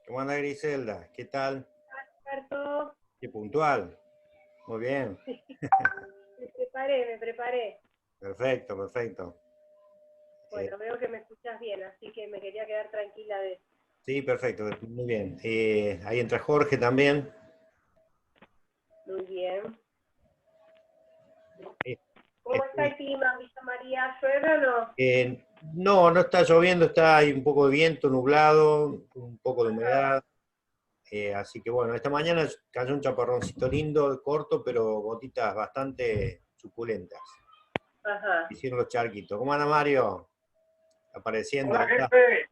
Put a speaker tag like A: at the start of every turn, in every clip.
A: ¿Cómo anda Griselda? ¿Qué tal?
B: Alberto,
A: Qué puntual. Muy bien.
B: me preparé.
A: Perfecto, perfecto.
B: Bueno, veo que me escuchas bien, así que me quería quedar tranquila de eso.
A: Sí, perfecto. Muy bien. Ahí entra Jorge también.
B: Muy bien.
A: Eh,
B: ¿Cómo está
A: estoy-
B: el clima en Villa María? ¿Llueve o no?
A: no, no está lloviendo, está ahí un poco de viento, nublado, un poco de
B: Ajá,
A: humedad. Así que bueno, esta mañana cayó un chaparroncito lindo, corto, pero gotitas bastante suculentas.
B: ajá.
A: Hicieron los charquitos. ¿Cómo anda Mario? Apareciendo
B: Hola,
A: ahí está.
B: jefe.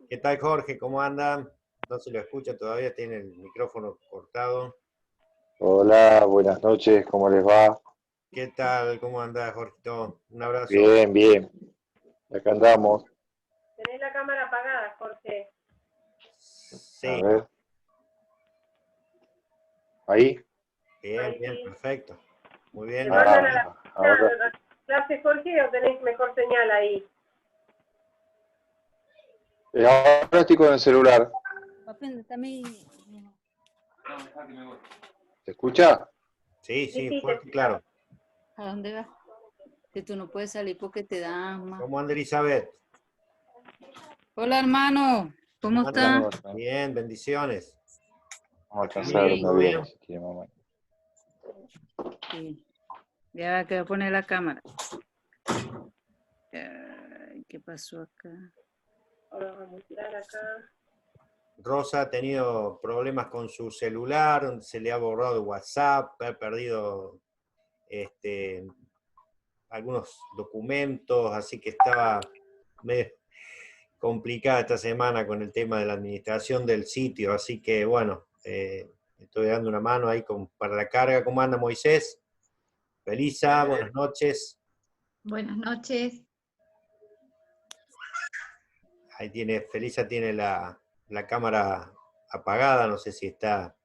A: ¿Qué tal Jorge? ¿Cómo anda? No se lo escucha todavía, tiene el micrófono cortado.
C: Hola, buenas noches, ¿cómo les va?
A: ¿Qué tal? ¿Cómo anda Jorgito? Un abrazo.
C: Bien, bien, acá andamos.
B: Tenés la cámara apagada, Jorge.
C: A
A: Sí,
C: ver, ahí.
A: bien,
B: Ahí
A: bien,
B: sí.
A: perfecto. Muy
B: ¿Te
A: bien.
B: mandan a la
C: Ahora.
B: clase, Jorge, o tenés mejor señal ahí?
C: Ahora estoy con el celular. ¿Se escucha?
A: Sí,
B: Sí,
A: sí,
B: sí, te
A: fuerte y
B: escuchamos.
A: claro.
D: ¿A dónde vas? Que tú no puedes salir porque te da asma.
A: ¿Cómo anda Elizabeth?
D: Hola, hermano. ¿Cómo
A: ¿Cómo anda?
D: está?
A: Bien, bendiciones.
C: Vamos a
A: ¿La
C: alcanzar a ver
A: familia,
C: un
A: todo
C: avión,
A: bien?
C: si quiere, mamá.
D: Sí. Ya que voy a poner la cámara. Ay, ¿qué pasó acá?
B: Ahora vamos a mostrar acá.
A: Rosa ha tenido problemas con su celular, se le ha borrado WhatsApp, ha perdido algunos documentos, así que estaba medio complicada esta semana con el tema de la administración del sitio, así que bueno, estoy dando una mano ahí para la carga. ¿Cómo anda Moisés? Felisa, buenas noches.
E: Buenas noches.
A: Ahí tiene, Felisa tiene la cámara apagada, no sé si está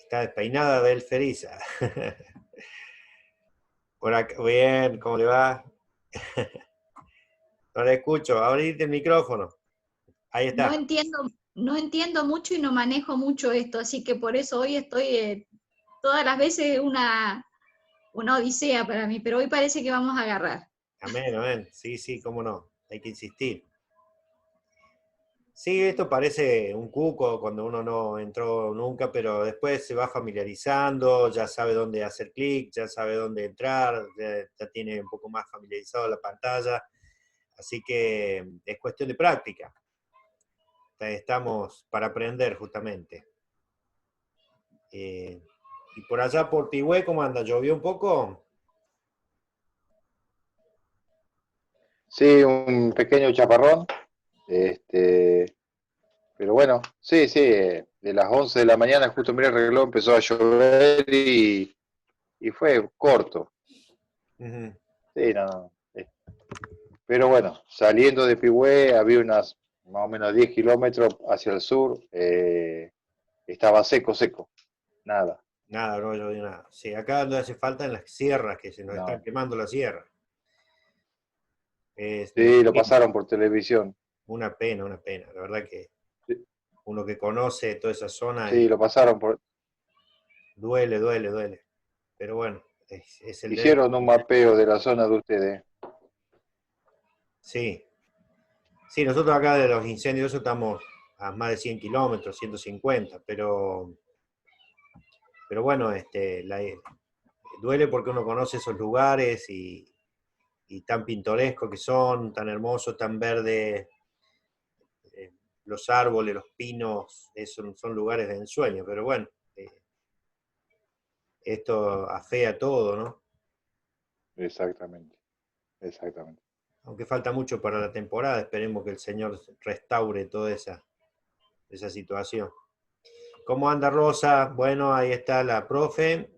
A: despeinada de él, Felisa. Por acá, bien, ¿cómo le va? No le escucho, abrite el micrófono. Ahí
E: No
A: está.
E: entiendo, no entiendo mucho y no manejo mucho esto, así que por eso hoy estoy todas las veces una odisea para mí, pero hoy parece que vamos a agarrar.
A: Amén, amén. Sí, sí, cómo no. Hay que insistir. Sí, esto parece un cuco cuando uno no entró nunca, pero después se va familiarizando, ya sabe dónde hacer clic, ya sabe dónde entrar, ya tiene un poco más familiarizado la pantalla, así que es cuestión de práctica. Estamos para aprender justamente. Y por allá por Pigüé, ¿cómo anda? ¿Llovió un poco?
C: Sí, un pequeño chaparrón. Este, pero bueno, sí, sí, de las 11 de la mañana, justo miré el reloj, empezó a llover y fue corto.
A: Ujú.
C: Sí, no, no. Pero bueno, saliendo de Pigüé había unas más o menos 10 kilómetros hacia el sur, estaba seco, seco, nada.
A: Nada, no llovió nada. Sí, acá no hace falta en las sierras, que se nos están
C: No.
A: quemando las sierras. Es una
C: Sí, lo
A: pena,
C: pasaron por televisión.
A: una pena, una pena. La verdad que
C: Sí,
A: uno que conoce toda esa zona
C: sí,
A: y
C: lo pasaron por.
A: duele, duele, duele. Pero bueno, es el derecho.
C: Hicieron un mapeo de la zona de ustedes.
A: Sí, sí, nosotros acá de los incendios eso estamos a más de 100 kilómetros, 150, pero bueno, duele porque uno conoce esos lugares y tan pintorescos que son, tan hermosos, tan verdes, los árboles, los pinos, son lugares de ensueño, pero bueno, esto afea todo, ¿no?
C: Exactamente, exactamente.
A: Aunque falta mucho para la temporada, esperemos que el Señor restaure toda esa situación. ¿Cómo anda Rosa? Bueno, ahí está la profe.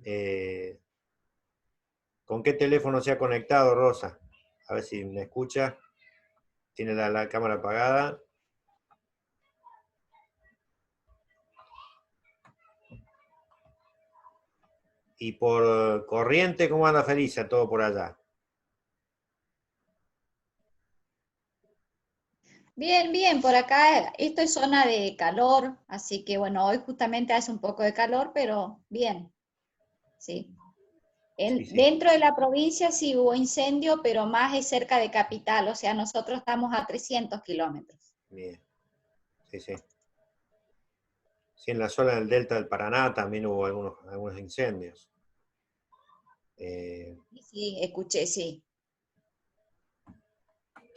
A: ¿Con qué teléfono se ha conectado, Rosa? A ver si me escucha. Tiene la cámara apagada. Y por corriente, ¿cómo anda Felisa? Todo por allá.
E: Bien, bien, por acá esto es zona de calor, así que bueno, hoy justamente hace un poco de calor, pero bien, sí.
A: Sí, sí.
E: Dentro de la provincia sí hubo incendio, pero más es cerca de capital, o sea, nosotros estamos a 300 kilómetros.
A: Bien. Sí, sí. Sí, en la zona del delta del Paraná también hubo algunos incendios.
E: Sí, escuché, sí.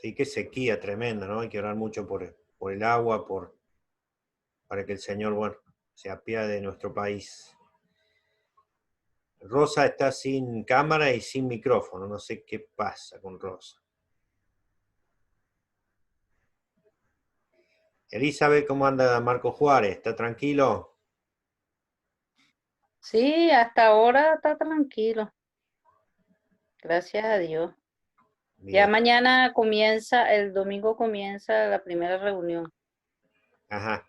A: Sí, qué sequía tremenda, ¿no? Hay que orar mucho por el agua, para que el Señor, bueno, se apiade de nuestro país. Rosa está sin cámara y sin micrófono, no sé qué pasa con Rosa. Elizabeth, ¿cómo anda Marco Juárez? ¿Está tranquilo?
D: Sí, hasta ahora está tranquilo. Gracias a Dios. Ya
A: Bien.
D: mañana comienza, el domingo comienza la primera reunión.
A: Ajá.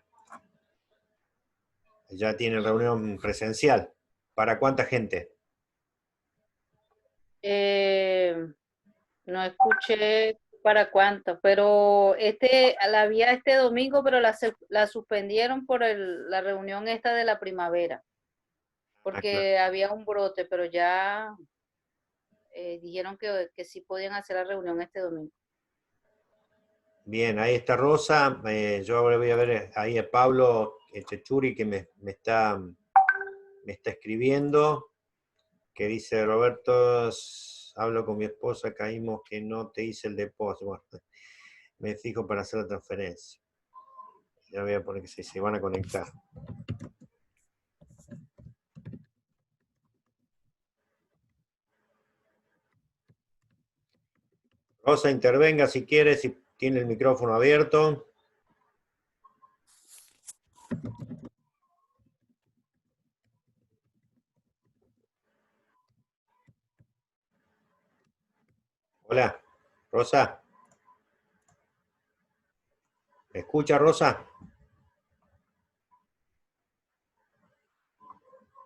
A: Ya tiene reunión presencial. ¿Para cuánta gente?
D: No escuché para cuánto, pero la había este domingo, pero la suspendieron por la reunión esta de la primavera,
A: Ah, claro.
D: porque había un brote, pero ya dijeron que sí podían hacer la reunión este domingo.
A: Bien, ahí está Rosa. Yo ahora voy a ver ahí a Pablo Chechuri que me está escribiendo, que dice, Roberto, hablo con mi esposa, caímos que no te hice el depósito. Bueno, me fijo para hacer la transferencia. Ya voy a poner que se van a conectar. Rosa, intervenga si quiere, si tiene el micrófono abierto. Hola, Rosa. ¿Me escucha, Rosa?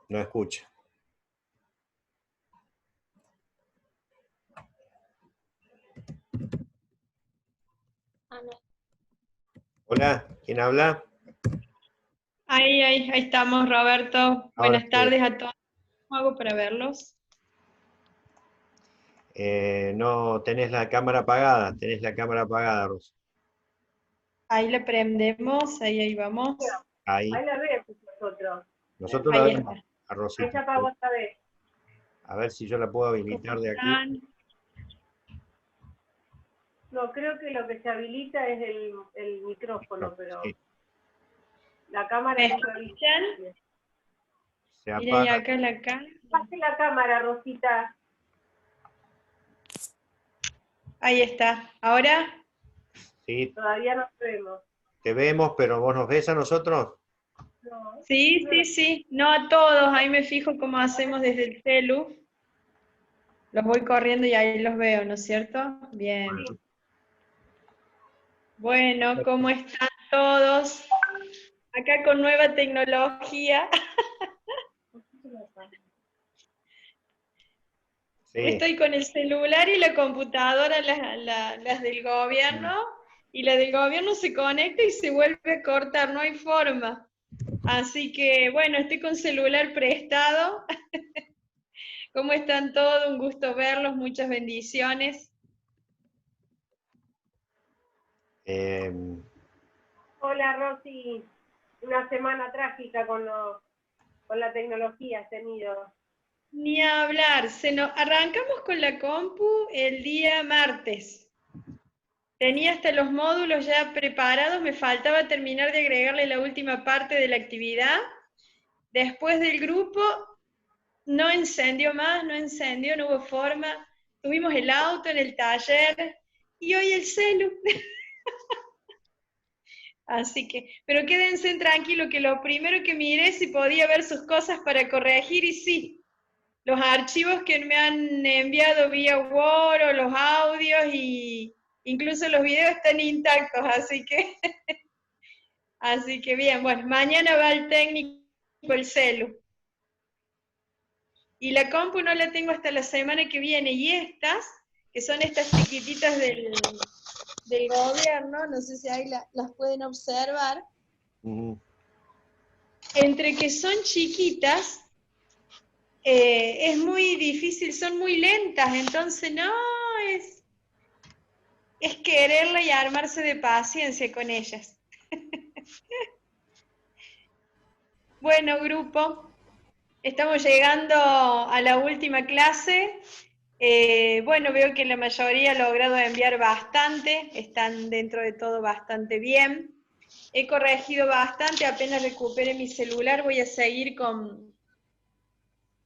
A: No escucha. Hola, ¿quién habla?
F: Ahí estamos, Roberto.
A: Ahora
F: Buenas
A: sí.
F: tardes a todos. ¿Cómo hago para verlos?
A: No, tenés la cámara apagada, Rosa.
F: Ahí le prendemos, ahí vamos.
A: Ahí.
B: Ahí la vemos nosotros.
A: Nosotros la
F: Ahí
A: vemos
F: está.
A: a
B: Ahí
A: Rosita.
B: se apagó otra vez.
A: A ver si yo la puedo
F: ¿Cómo
A: habilitar de aquí.
F: están?
B: No, creo que lo que se habilita es el micrófono, pero
A: Sí,
B: la cámara
F: ¿Me
B: no se habilita.
F: escuchan?
A: se
F: Miren
A: apaga.
F: acá la cámara.
B: Pase la cámara, Rosita.
F: Ahí está. ¿Ahora?
A: Sí,
B: Todavía no vemos.
A: te vemos, pero ¿vos nos ves a nosotros?
B: No.
F: Sí. No a todos. Ahí me fijo cómo hacemos desde el celu. Los voy corriendo y ahí los veo, ¿no es cierto? Bien. Bueno, ¿cómo están todos? Acá con nueva tecnología.
A: Sí.
F: Estoy con el celular y la computadora, las del gobierno, y la del gobierno se conecta y se vuelve a cortar, no hay forma. Así que, bueno, estoy con celular prestado. ¿Cómo están todos? Un gusto verlos, muchas bendiciones.
B: Hola, Rosy. Una semana trágica con la tecnología has tenido.
F: Ni hablar, arrancamos con la compu el día martes. Tenía hasta los módulos ya preparados, me faltaba terminar de agregarle la última parte de la actividad. Después del grupo, no encendió más, no hubo forma. Tuvimos el auto en el taller y hoy el celu. Así que, pero quédense tranquilos que lo primero que miré si podía ver sus cosas para corregir y sí, los archivos que me han enviado vía Word o los audios y incluso los videos están intactos, así que bien, bueno, mañana va el técnico el celu. Y la compu no la tengo hasta la semana que viene, y estas, que son estas chiquititas del gobierno, no sé si ahí las pueden observar, entre que son chiquitas, es muy difícil, son muy lentas, entonces no, es quererla y armarse de paciencia con ellas. Bueno, grupo, estamos llegando a la última clase. Bueno, veo que la mayoría ha logrado enviar bastante, están dentro de todo bastante bien. He corregido bastante, apenas recupere mi celular voy a seguir con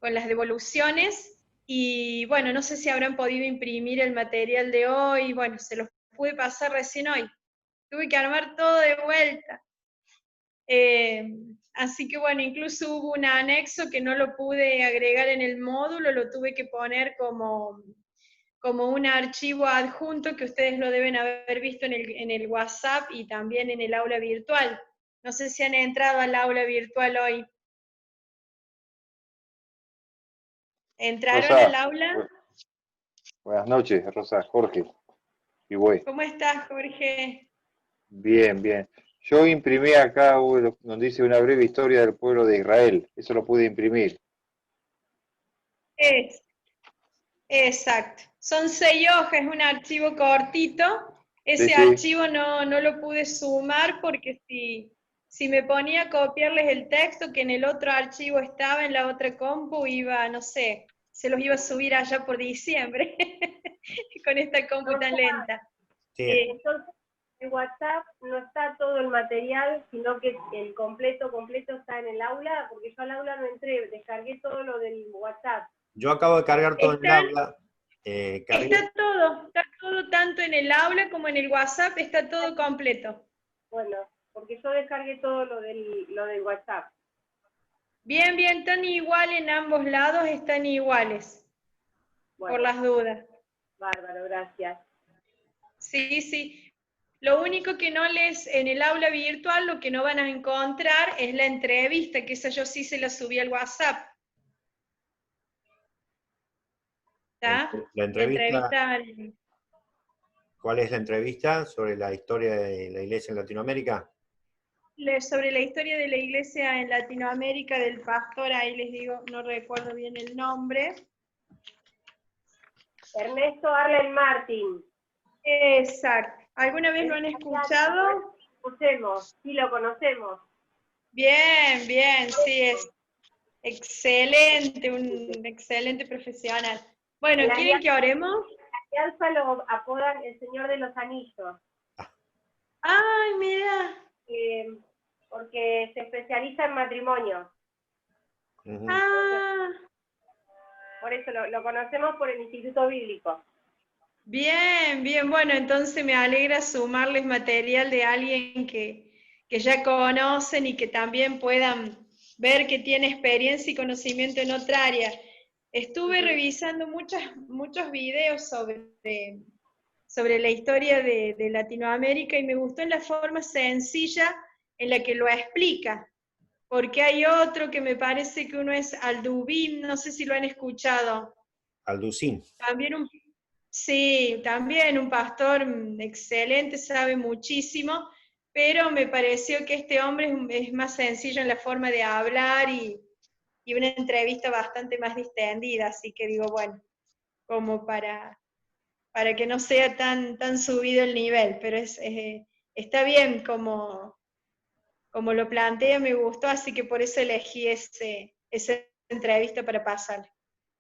F: las devoluciones. Y bueno, no sé si habrán podido imprimir el material de hoy, bueno, se los pude pasar recién hoy. Tuve que armar todo de vuelta. Así que bueno, incluso hubo un anexo que no lo pude agregar en el módulo, lo tuve que poner como un archivo adjunto que ustedes lo deben haber visto en el WhatsApp y también en el aula virtual. No sé si han entrado al aula virtual hoy. ¿Entraron
C: Rosa,
F: al aula?
C: buenas noches, Rosa, Jorge. Y güey.
F: ¿Cómo estás, Jorge?
C: Bien, bien. Yo imprimí acá donde dice una breve historia del pueblo de Israel. Eso lo pude imprimir.
F: Exacto. Son 6 hojas, es un archivo cortito.
C: Sí,
F: Ese
C: sí.
F: archivo no lo pude sumar porque si me ponía a copiarles el texto que en el otro archivo estaba, en la otra compu, iba, no sé, se los iba a subir allá por diciembre, con esta compu tan lenta.
A: Sí.
B: Entonces, en WhatsApp no está todo el material, sino que el completo está en el aula, porque yo al aula no entré, descargué todo lo del WhatsApp.
A: Yo acabo de cargar todo en el aula.
F: Está todo tanto en el aula como en el WhatsApp, está todo completo.
B: Bueno, porque yo descargué todo lo del WhatsApp.
F: Bien, están igual en ambos lados, están iguales,
B: Bueno,
F: por las dudas.
B: Bárbaro, gracias.
F: Sí. Lo único que no en el aula virtual, lo que no van a encontrar es la entrevista, que esa yo sí se la subí al WhatsApp. ¿Está?
A: La entrevista.
F: Al...
A: ¿Cuál es la entrevista? ¿Sobre la historia de la iglesia en Latinoamérica?
F: Sobre la historia de la iglesia en Latinoamérica, del pastor, ahí les digo, no recuerdo bien el nombre.
B: Ernesto Arlen Martín.
F: Exacto. ¿Alguna vez lo han escuchado?
B: Sí, lo conocemos.
F: Bien, sí, es excelente, un excelente profesional. Bueno, ¿quieren que oremos?
B: En Alfa lo apodan el Señor de los Anillos.
F: ¡Ay, mira!
B: Porque se especializa en matrimonio. Por eso lo conocemos por el Instituto Bíblico.
F: Bien, bueno, entonces me alegra sumarles material de alguien que ya conocen y que también puedan ver que tiene experiencia y conocimiento en otra área. Estuve revisando muchos videos sobre la historia de Latinoamérica y me gustó en la forma sencilla en la que lo explica, porque hay otro que me parece que uno es Aldubín, no sé si lo han escuchado.
A: Alducín.
F: También un pastor excelente, sabe muchísimo, pero me pareció que este hombre es más sencillo en la forma de hablar y una entrevista bastante más distendida, así que digo, bueno, como para que no sea tan subido el nivel, pero está bien como lo plantea, me gustó, así que por eso elegí esa entrevista para pasar.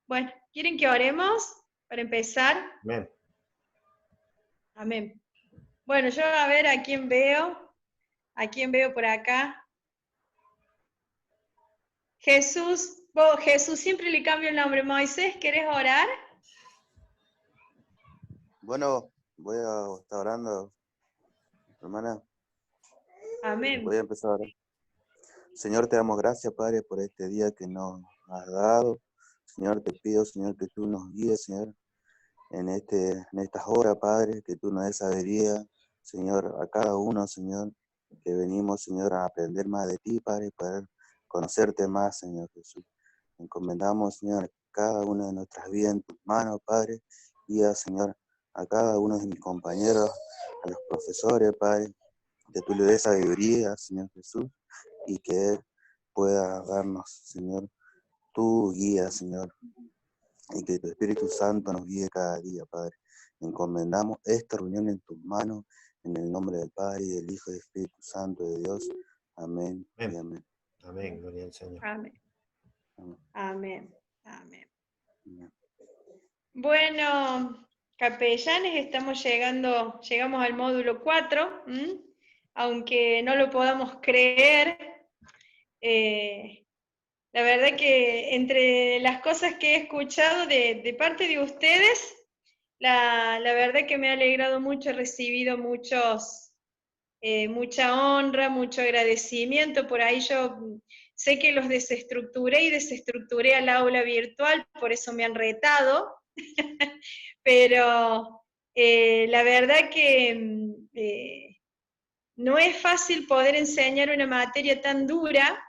F: Bueno, ¿quieren que oremos para empezar?
A: Amén.
F: Amén. Bueno, yo a ver a quién veo por acá. Jesús siempre le cambio el nombre. Moisés, ¿querés orar?
G: Bueno, voy a estar orando, hermana.
F: Amén.
G: Voy a empezar. Señor, te damos gracias, Padre, por este día que nos has dado. Señor, te pido, Señor, que tú nos guíes, Señor, en estas horas, Padre, que tú nos des sabiduría, Señor, a cada uno, Señor, que venimos, Señor, a aprender más de ti, Padre, para conocerte más, Señor Jesús. Encomendamos, Señor, cada una de nuestras vidas en tus manos, Padre, y Señor, a cada uno de mis compañeros, a los profesores, Padre, que tú le des sabiduría, Señor Jesús, y que Él pueda darnos, Señor, tu guía, Señor, y que tu Espíritu Santo nos guíe cada día, Padre. Encomendamos esta reunión en tus manos, en el nombre del Padre, y del Hijo y del Espíritu Santo de Dios. Amén y amén.
A: Amén, gloria al Señor.
F: Amén.
G: Amén.
F: Amén. Amén.
G: Amén.
F: Bueno, capellanes, llegamos al módulo 4, aunque no lo podamos creer. La verdad que entre las cosas que he escuchado de parte de ustedes, la verdad que me ha alegrado mucho, he recibido mucha honra, mucho agradecimiento. Por ahí yo sé que los desestructuré al aula virtual, por eso me han retado, pero la verdad que no es fácil poder enseñar una materia tan dura,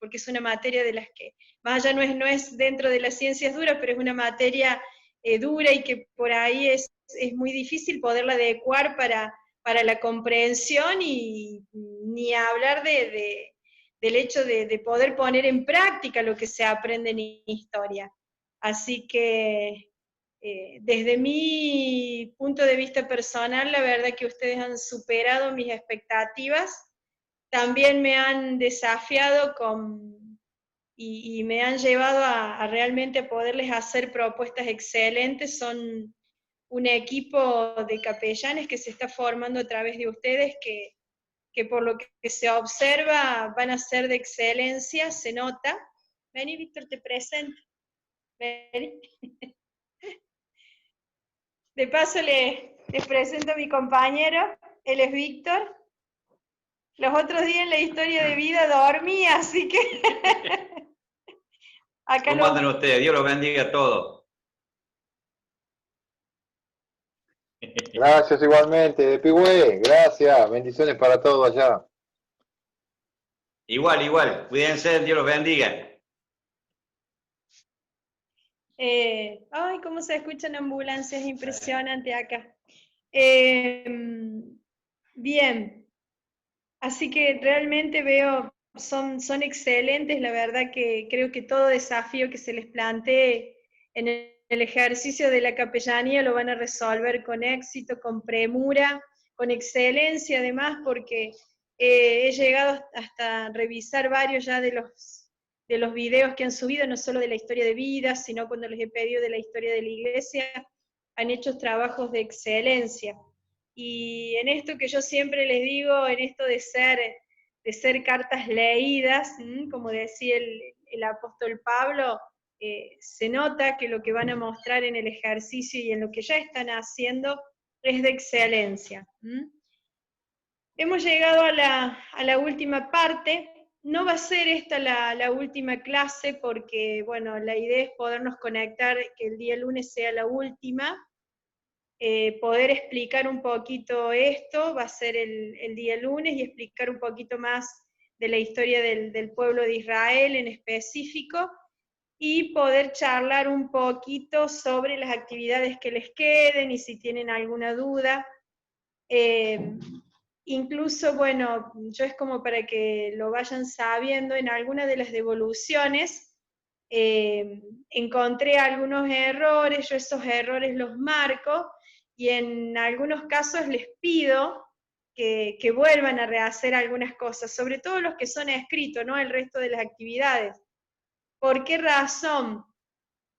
F: porque es una materia de las que, más allá no es dentro de las ciencias duras, pero es una materia dura y que por ahí es muy difícil poderla adecuar para la comprensión y ni hablar del hecho de poder poner en práctica lo que se aprende en historia. Así que desde mi punto de vista personal, la verdad que ustedes han superado mis expectativas, también me han desafiado y me han llevado a realmente poderles hacer propuestas excelentes. Son un equipo de capellanes que se está formando a través de ustedes, que por lo que se observa van a ser de excelencia, se nota. Vení, Víctor, te presento. Vení. De paso les presento a mi compañero, él es Víctor. Los otros días en la historia de vida dormía, así que acá
H: ¿Cómo andan ustedes? Dios los bendiga a todos.
C: Gracias igualmente, de Pigüé, gracias, bendiciones para todos allá.
H: Igual, cuídense, Dios los bendiga.
F: Ay, cómo se escuchan ambulancias, impresionante acá. Bien, así que realmente veo, son excelentes, la verdad que creo que todo desafío que se les plantee en el ejercicio de la capellanía lo van a resolver con éxito, con premura, con excelencia además, porque he llegado hasta revisar varios ya de los videos que han subido, no solo de la historia de vida, sino cuando les he pedido de la historia de la iglesia, han hecho trabajos de excelencia. Y en esto que yo siempre les digo, en esto de ser cartas leídas, como decía el apóstol Pablo, se nota que lo que van a mostrar en el ejercicio y en lo que ya están haciendo es de excelencia. Hemos llegado a la última parte. No va a ser esta la última clase porque, bueno, la idea es podernos conectar, que el día lunes sea la última, poder explicar un poquito esto, va a ser el día lunes, y explicar un poquito más de la historia del pueblo de Israel en específico, y poder charlar un poquito sobre las actividades que les queden y si tienen alguna duda. Incluso, bueno, yo es como para que lo vayan sabiendo, en alguna de las devoluciones encontré algunos errores, yo esos errores los marco, y en algunos casos les pido que vuelvan a rehacer algunas cosas, sobre todo los que son escritos, no el resto de las actividades. ¿Por qué razón?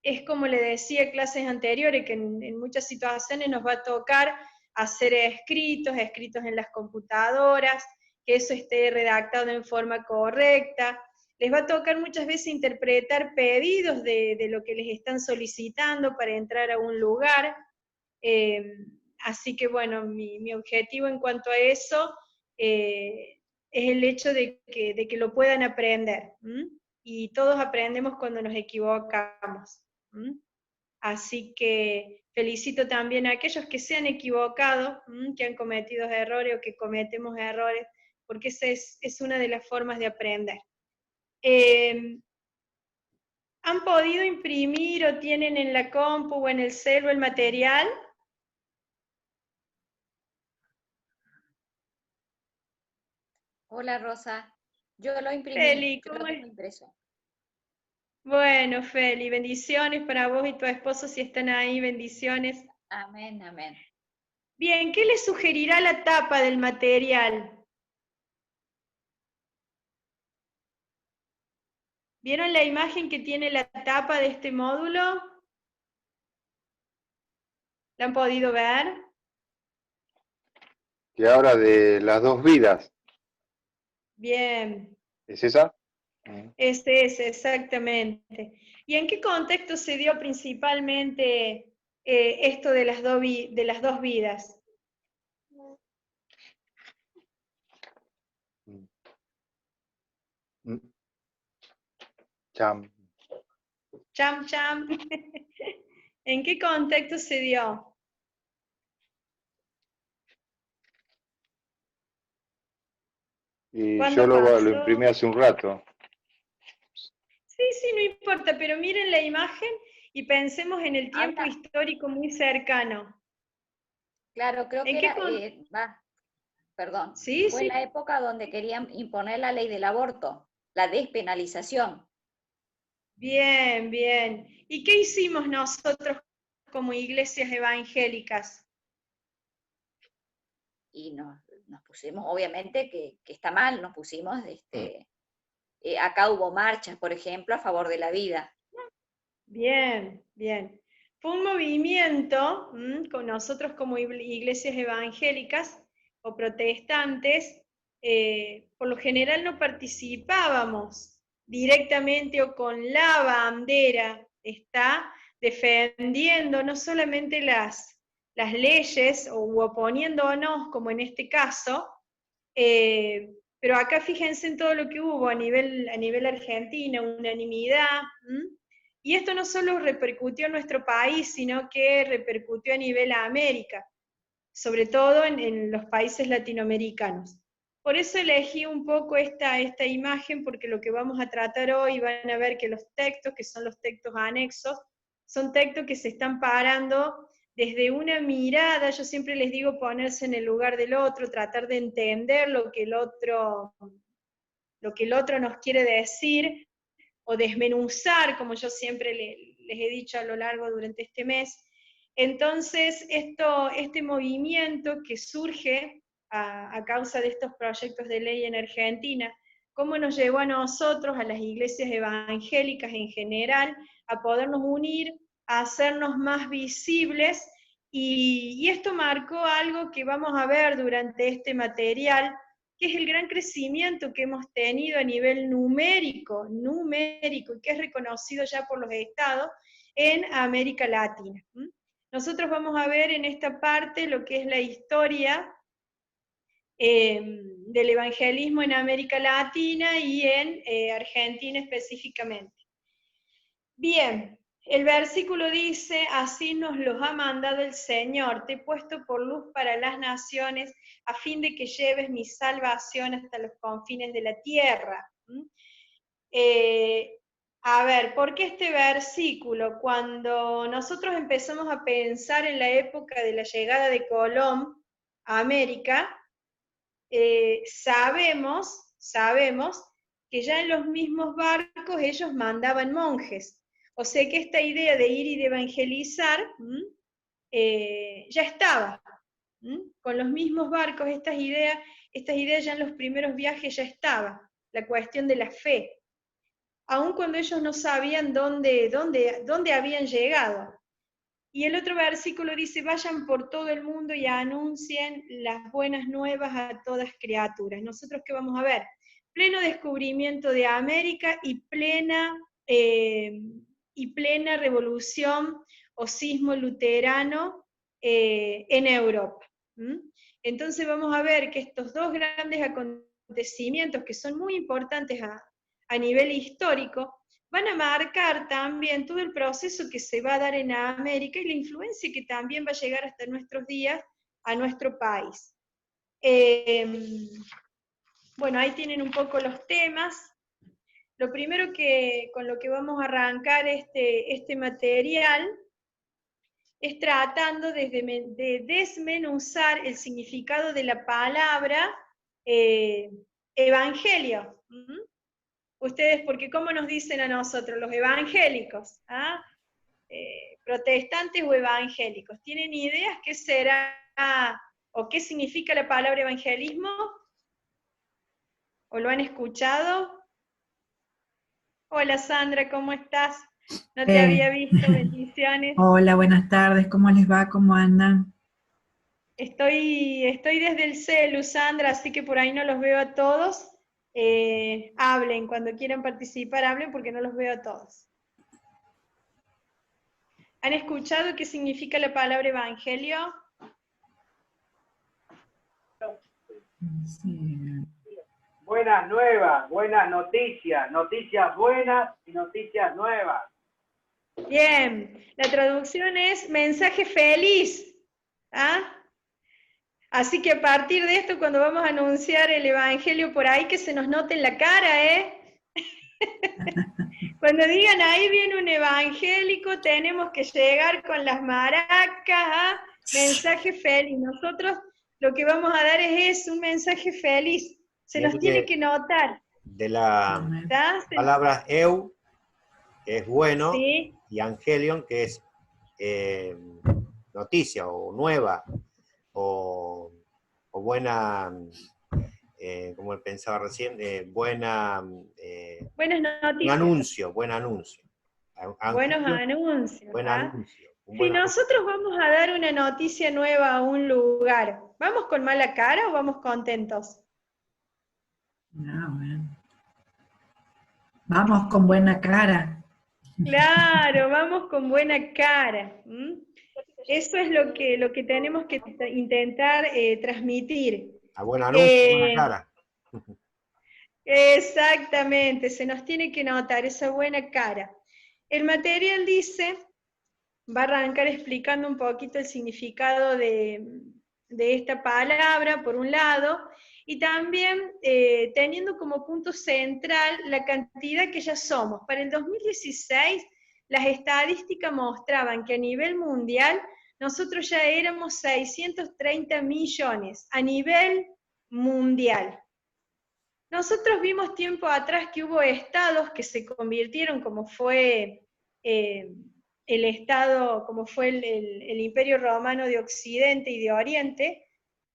F: Es como le decía en clases anteriores, que en muchas situaciones nos va a tocar hacer escritos en las computadoras, que eso esté redactado en forma correcta. Les va a tocar muchas veces interpretar pedidos de lo que les están solicitando para entrar a un lugar. Así que bueno, mi objetivo en cuanto a eso es el hecho de que lo puedan aprender. Y todos aprendemos cuando nos equivocamos. Así que felicito también a aquellos que se han equivocado, que han cometido errores o que cometemos errores, porque esa es una de las formas de aprender. ¿Han podido imprimir o tienen en la compu o en el celu el material?
I: Hola Rosa, yo lo imprimí,
F: Feli,
I: yo lo tengo impreso.
F: Bueno, Feli, bendiciones para vos y tu esposo si están ahí, bendiciones.
I: Amén, amén.
F: Bien, ¿qué le sugerirá la tapa del material? ¿Vieron la imagen que tiene la tapa de este módulo? ¿La han podido ver?
C: Que habla de las dos vidas.
F: Bien.
C: ¿Es esa?
F: Ese es, exactamente. ¿Y en qué contexto se dio principalmente esto de las dos vidas?
C: Cham.
F: Cham, cham. ¿En qué contexto se dio?
C: Y
F: ¿Cuándo
C: yo lo
F: pasó?
C: imprimí hace un rato.
F: Sí, no importa, pero miren la imagen y pensemos en el tiempo histórico muy cercano.
I: Claro, creo que era, perdón,
F: Sí,
I: fue en la época donde querían imponer la ley del aborto, la despenalización.
F: Bien, bien. ¿Y qué hicimos nosotros como iglesias evangélicas?
I: Y nos pusimos, obviamente que está mal, nos pusimos, acá hubo marchas, por ejemplo, a favor de la vida.
F: Bien, bien. Fue un movimiento, con nosotros como iglesias evangélicas o protestantes, por lo general no participábamos directamente o con la bandera, está defendiendo no solamente las leyes o oponiéndonos, como en este caso, pero acá fíjense en todo lo que hubo a nivel argentino, unanimidad. Y esto no solo repercutió en nuestro país, sino que repercutió a nivel América, sobre todo en los países latinoamericanos. Por eso elegí un poco esta imagen, porque lo que vamos a tratar hoy, van a ver que los textos, que son los textos anexos, son textos que se están parando desde una mirada, yo siempre les digo ponerse en el lugar del otro, tratar de entender lo que el otro nos quiere decir, o desmenuzar, como yo siempre les he dicho a lo largo durante este mes. Entonces, este movimiento que surge a causa de estos proyectos de ley en Argentina, cómo nos llevó a nosotros, a las iglesias evangélicas en general, a podernos unir, a hacernos más visibles, y esto marcó algo que vamos a ver durante este material, que es el gran crecimiento que hemos tenido a nivel numérico, y que es reconocido ya por los estados en América Latina. Nosotros vamos a ver en esta parte lo que es la historia del evangelismo en América Latina y en Argentina específicamente. Bien, el versículo dice, así nos los ha mandado el Señor, te he puesto por luz para las naciones, a fin de que lleves mi salvación hasta los confines de la tierra. A ver, ¿por qué este versículo? Cuando nosotros empezamos a pensar en la época de la llegada de Colón a América, sabemos que ya en los mismos barcos ellos mandaban monjes. O sea que esta idea de ir y de evangelizar ya estaba. Con los mismos barcos, estas ideas ya en los primeros viajes ya estaban. La cuestión de la fe. Aun cuando ellos no sabían dónde habían llegado. Y el otro versículo dice, vayan por todo el mundo y anuncien las buenas nuevas a todas criaturas. ¿Nosotros qué vamos a ver? Pleno descubrimiento de América y plena revolución o sismo luterano en Europa. Entonces vamos a ver que estos dos grandes acontecimientos acontecimientos que son muy importantes a nivel histórico, van a marcar también todo el proceso que se va a dar en América y la influencia que también va a llegar hasta nuestros días a nuestro país. Bueno, ahí tienen un poco los temas. Lo primero con lo que vamos a arrancar este material es tratando de desmenuzar el significado de la palabra evangelio. Ustedes, porque ¿cómo nos dicen a nosotros los evangélicos? ¿Ah? Protestantes o evangélicos. ¿Tienen ideas qué será o qué significa la palabra evangelismo? ¿O lo han escuchado? Hola Sandra, ¿cómo estás? No te había visto, bendiciones.
J: Hola, buenas tardes, ¿cómo les va? ¿Cómo andan?
F: Estoy desde el celu, Sandra, así que por ahí no los veo a todos. Hablen, cuando quieran participar, hablen porque no los veo a todos. ¿Han escuchado qué significa la palabra evangelio?
J: Sí.
K: Buenas nuevas, buenas noticias, noticias buenas y noticias nuevas.
F: Bien, la traducción es mensaje feliz. ¿Ah? Así que a partir de esto, cuando vamos a anunciar el evangelio por ahí, que se nos note en la cara, ¿eh? Cuando digan, ahí viene un evangélico, tenemos que llegar con las maracas, ¿ah? Mensaje feliz. Nosotros lo que vamos a dar es eso, un mensaje feliz. Se nos tiene que notar.
A: De la palabra eu, que es bueno,
F: sí.
A: Y angelion, que es noticia, o nueva, o buena, como pensaba recién, buenas noticias. Buen anuncio.
F: Buenos anuncios.
A: Buen anuncio.
F: Si nosotros vamos a dar una noticia nueva a un lugar, ¿vamos con mala cara o vamos contentos?
J: Ah, bueno. Vamos con buena cara.
F: Claro, vamos con buena cara. Eso es lo que tenemos que intentar transmitir.
A: A buen anuncio, buena cara.
F: Exactamente, se nos tiene que notar esa buena cara. El material dice, va a arrancar explicando un poquito el significado de esta palabra, por un lado, y también teniendo como punto central la cantidad que ya somos. Para el 2016, las estadísticas mostraban que a nivel mundial, nosotros ya éramos 630 millones, a nivel mundial. Nosotros vimos tiempo atrás que hubo estados que se convirtieron, como fue el estado, como fue el Imperio Romano de Occidente y de Oriente.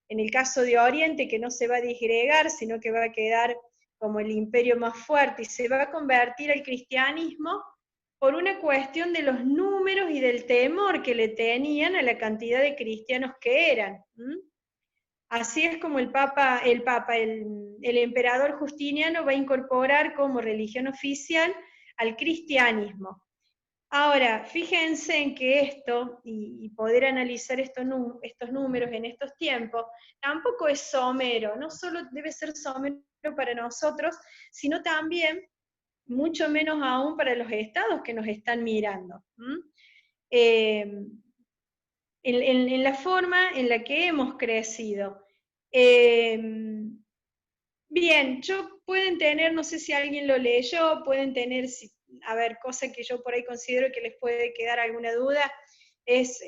F: En el caso de Oriente, que no se va a disgregar, sino que va a quedar como el imperio más fuerte y se va a convertir al cristianismo por una cuestión de los números y del temor que le tenían a la cantidad de cristianos que eran. Así es como el emperador Justiniano va a incorporar como religión oficial al cristianismo. Ahora, fíjense en que esto, y poder analizar estos números en estos tiempos, tampoco es somero, no solo debe ser somero para nosotros, sino también, mucho menos aún para los estados que nos están mirando. En la forma en la que hemos crecido. Bien, pueden tener, no sé si alguien lo leyó, pueden tener, a ver, cosa que yo por ahí considero que les puede quedar alguna duda, es,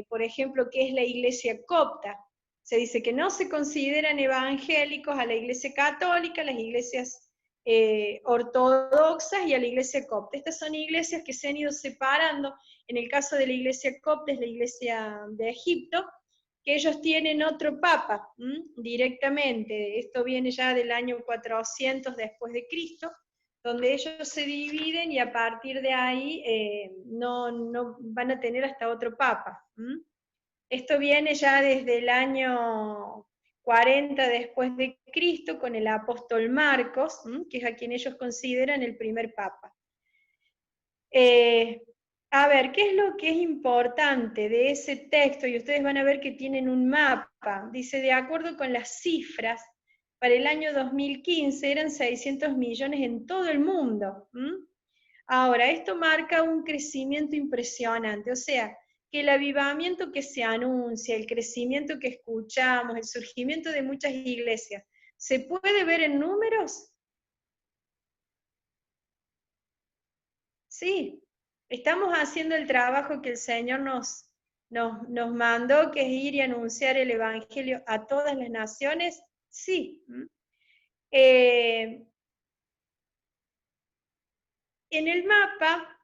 F: por ejemplo, ¿qué es la iglesia copta? Se dice que no se consideran evangélicos a la iglesia católica, las iglesias ortodoxas y a la iglesia copta. Estas son iglesias que se han ido separando. En el caso de la iglesia copta es la iglesia de Egipto, que ellos tienen otro papa directamente. Esto viene ya del año 400 después de Cristo, donde ellos se dividen y a partir de ahí no van a tener hasta otro papa. Esto viene ya desde el año 40 después de Cristo con el apóstol Marcos, que es a quien ellos consideran el primer papa. A ver, ¿qué es lo que es importante de ese texto? Y ustedes van a ver que tienen un mapa. Dice, de acuerdo con las cifras, para el año 2015 eran 600 millones en todo el mundo. Ahora, esto marca un crecimiento impresionante, o sea, que el avivamiento que se anuncia, el crecimiento que escuchamos, el surgimiento de muchas iglesias, ¿se puede ver en números? Sí, estamos haciendo el trabajo que el Señor nos mandó, que es ir y anunciar el Evangelio a todas las naciones. Sí. En el mapa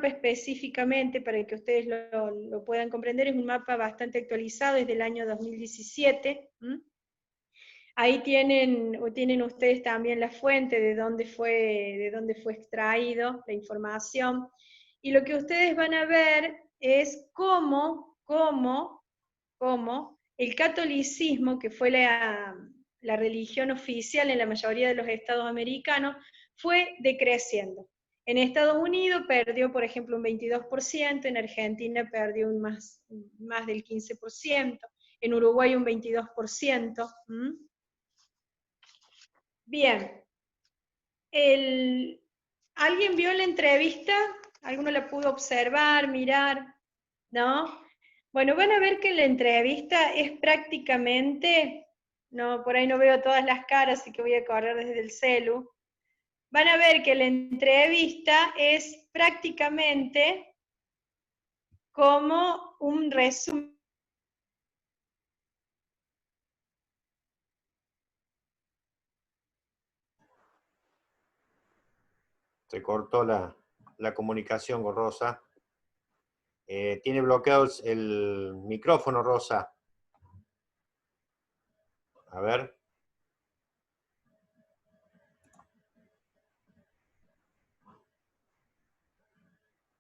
F: específicamente, para que ustedes lo puedan comprender, es un mapa bastante actualizado, es del año 2017. Ahí tienen ustedes también la fuente de dónde fue extraído la información. Y lo que ustedes van a ver es cómo el catolicismo, que fue la religión oficial en la mayoría de los estados americanos, fue decreciendo. En Estados Unidos perdió, por ejemplo, un 22%, en Argentina perdió más del 15%, en Uruguay un 22%. Bien. ¿Alguien vio la entrevista? ¿Alguno la pudo observar, mirar? ¿No? Bueno, van a ver que la entrevista es prácticamente, no, por ahí no veo todas las caras, así que voy a correr desde el celu. Van a ver que la entrevista es prácticamente como un resumen.
A: Se cortó la comunicación con Rosa. Tiene bloqueado el micrófono, Rosa. A ver.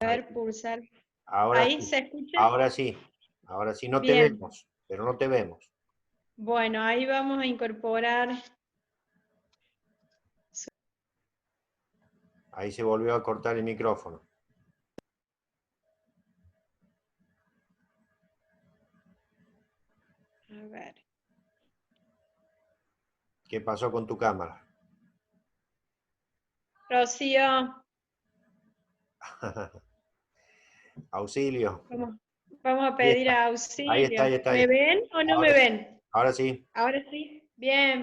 F: A ver, pulsar.
A: Ahora
F: ¿Ahí
A: sí.
F: se escucha?
A: Ahora sí. Ahora sí. No te
F: Bien.
A: vemos, pero no te vemos.
F: Bueno, ahí vamos a incorporar.
A: Ahí se volvió a cortar el micrófono.
F: A ver.
A: ¿Qué pasó con tu cámara?
F: Rocío.
A: Auxilio.
F: Vamos a pedir auxilio.
A: Ahí está.
F: ¿Me ven o no
A: Ahora
F: me
A: sí.
F: ven?
A: Ahora sí.
F: Ahora sí. Bien.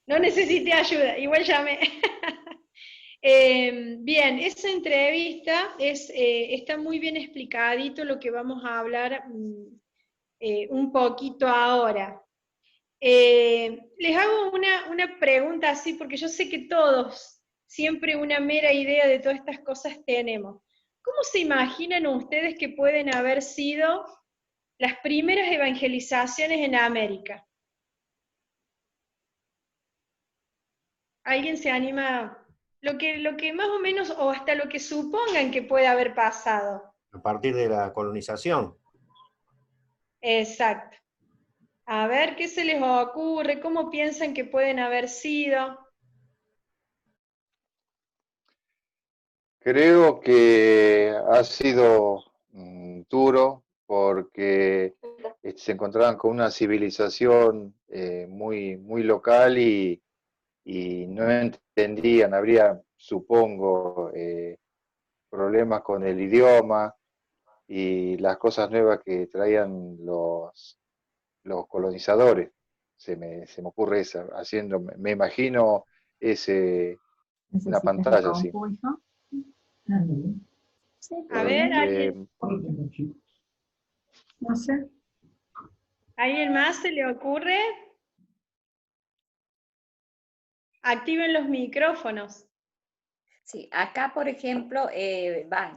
F: No necesité ayuda, igual llamé. Bien, esa entrevista está muy bien explicadito lo que vamos a hablar un poquito ahora. Les hago una pregunta así, porque yo sé que todos, siempre una mera idea de todas estas cosas tenemos. ¿Cómo se imaginan ustedes que pueden haber sido las primeras evangelizaciones en América? ¿Alguien se anima? Lo que más o menos, o hasta lo que supongan que puede haber pasado.
A: A partir de la colonización.
F: Exacto. A ver qué se les ocurre, cómo piensan que pueden haber sido.
C: Creo que ha sido duro porque se encontraban con una civilización muy local y no entendían, habría, supongo, problemas con el idioma y las cosas nuevas que traían los colonizadores. Se me ocurre esa, me imagino una pantalla así.
F: A ver, ¿alguien?
J: No sé.
F: ¿Alguien más se le ocurre? Activen los micrófonos.
I: Sí, acá, por ejemplo,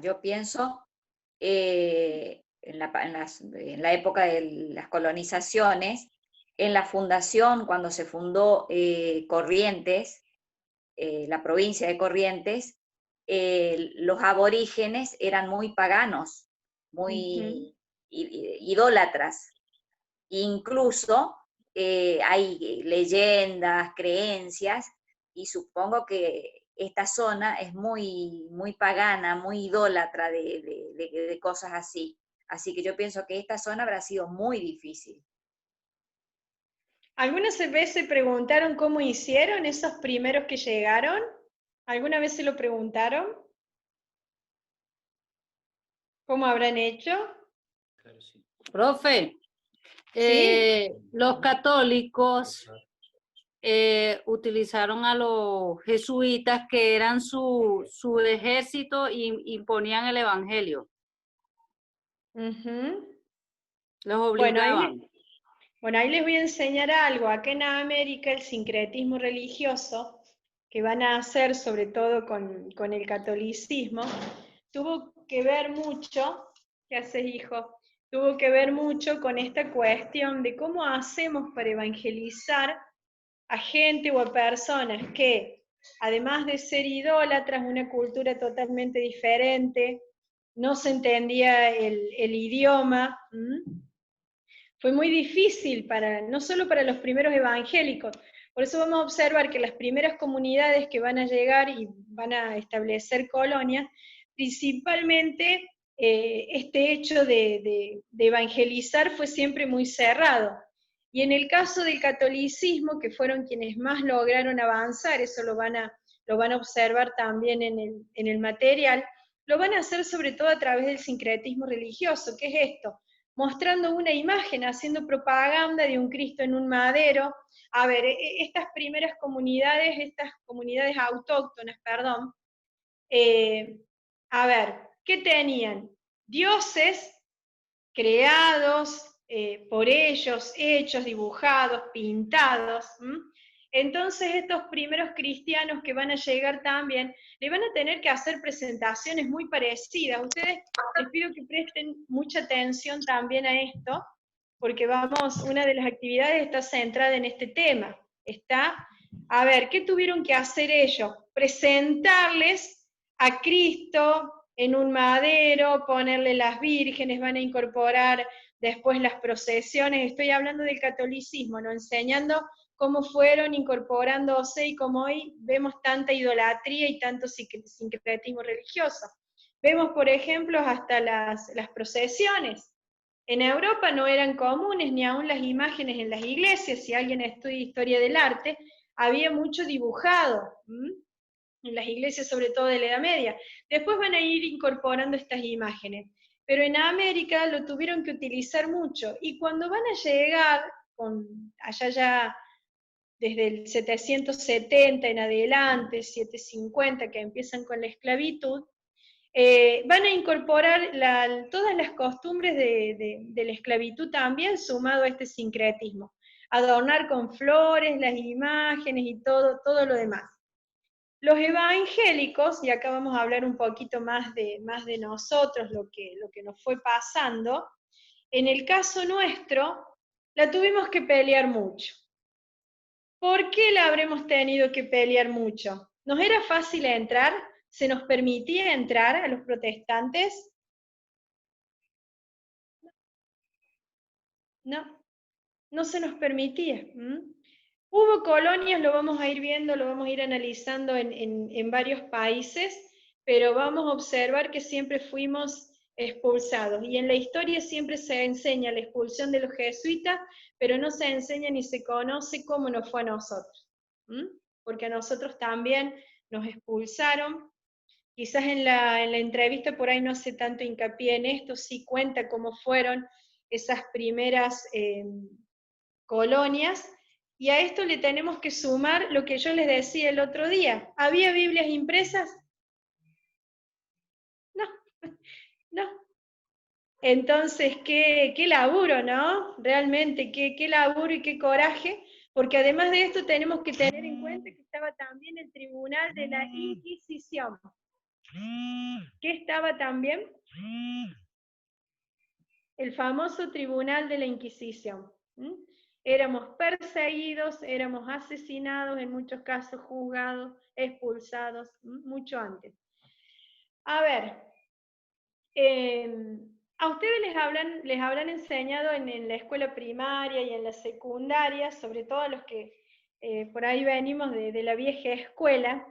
I: yo pienso en la época de las colonizaciones, en la fundación, cuando se fundó Corrientes, la provincia de Corrientes, los aborígenes eran muy paganos, muy idólatras. Incluso hay leyendas, creencias, y supongo que esta zona es muy pagana, muy idólatra de cosas así. Así que yo pienso que esta zona habrá sido muy difícil.
F: ¿Algunas vez se preguntaron cómo hicieron esos primeros que llegaron? ¿Alguna vez se lo preguntaron? ¿Cómo habrán hecho?
D: Profe,
F: Sí.
D: los católicos utilizaron a los jesuitas que eran su ejército y imponían el evangelio.
F: Ujú.
D: Los
F: Bueno,
D: obligaban.
F: ahí les voy a enseñar algo. Acá en América el sincretismo religioso, que van a hacer sobre todo con el catolicismo, tuvo que ver mucho, ¿qué haces, hijo? Tuvo que ver mucho con esta cuestión de cómo hacemos para evangelizar a gente o a personas que, además de ser idólatras, una cultura totalmente diferente, no se entendía el idioma. Fue muy difícil no solo para los primeros evangélicos. Por eso vamos a observar que las primeras comunidades que van a llegar y van a establecer colonias, principalmente este hecho de evangelizar fue siempre muy cerrado. Y en el caso del catolicismo, que fueron quienes más lograron avanzar, eso lo van a observar también en el material, lo van a hacer sobre todo a través del sincretismo religioso. ¿Qué es esto? Mostrando una imagen, haciendo propaganda de un Cristo en un madero. A ver, estas comunidades autóctonas, perdón, a ver, ¿qué tenían? Dioses creados por ellos, hechos, dibujados, pintados. Entonces estos primeros cristianos que van a llegar también, le van a tener que hacer presentaciones muy parecidas. Ustedes les pido que presten mucha atención también a esto, porque una de las actividades está centrada en este tema. A ver, ¿qué tuvieron que hacer ellos? Presentarles a Cristo en un madero, ponerle las vírgenes, van a incorporar después las procesiones. Estoy hablando del catolicismo, ¿no? Enseñando cómo fueron incorporándose y cómo hoy vemos tanta idolatría y tanto sincretismo religioso. Vemos, por ejemplo, hasta las procesiones. En Europa no eran comunes ni aún las imágenes en las iglesias. Si alguien estudia historia del arte, había mucho dibujado en las iglesias, sobre todo de la Edad Media. Después van a ir incorporando estas imágenes. Pero en América lo tuvieron que utilizar mucho. Y cuando van a llegar, allá ya desde el 770 en adelante, 750, que empiezan con la esclavitud, van a incorporar todas las costumbres de la esclavitud también, sumado a este sincretismo. Adornar con flores, las imágenes y todo lo demás. Los evangélicos, y acá vamos a hablar un poquito más de nosotros, lo que nos fue pasando, en el caso nuestro, la tuvimos que pelear mucho. ¿Por qué la habremos tenido que pelear mucho? ¿Nos era fácil entrar? ¿Se nos permitía entrar a los protestantes? No se nos permitía. Hubo colonias, lo vamos a ir viendo, lo vamos a ir analizando en varios países, pero vamos a observar que siempre fuimos expulsados. Y en la historia siempre se enseña la expulsión de los jesuitas, pero no se enseña ni se conoce cómo nos fue a nosotros. Porque a nosotros también nos expulsaron. Quizás en la entrevista por ahí no hace tanto hincapié en esto, sí cuenta cómo fueron esas primeras colonias, y a esto le tenemos que sumar lo que yo les decía el otro día. ¿Había Biblias impresas? No. Entonces, qué laburo, ¿no? Realmente, qué laburo y qué coraje, porque además de esto tenemos que tener en cuenta que estaba también el Tribunal de la Inquisición. ¿Qué estaba también? El famoso Tribunal de la Inquisición. Éramos perseguidos, éramos asesinados, en muchos casos juzgados, expulsados, mucho antes. A ver, a ustedes les habrán enseñado en la escuela primaria y en la secundaria, sobre todo a los que por ahí venimos de la vieja escuela,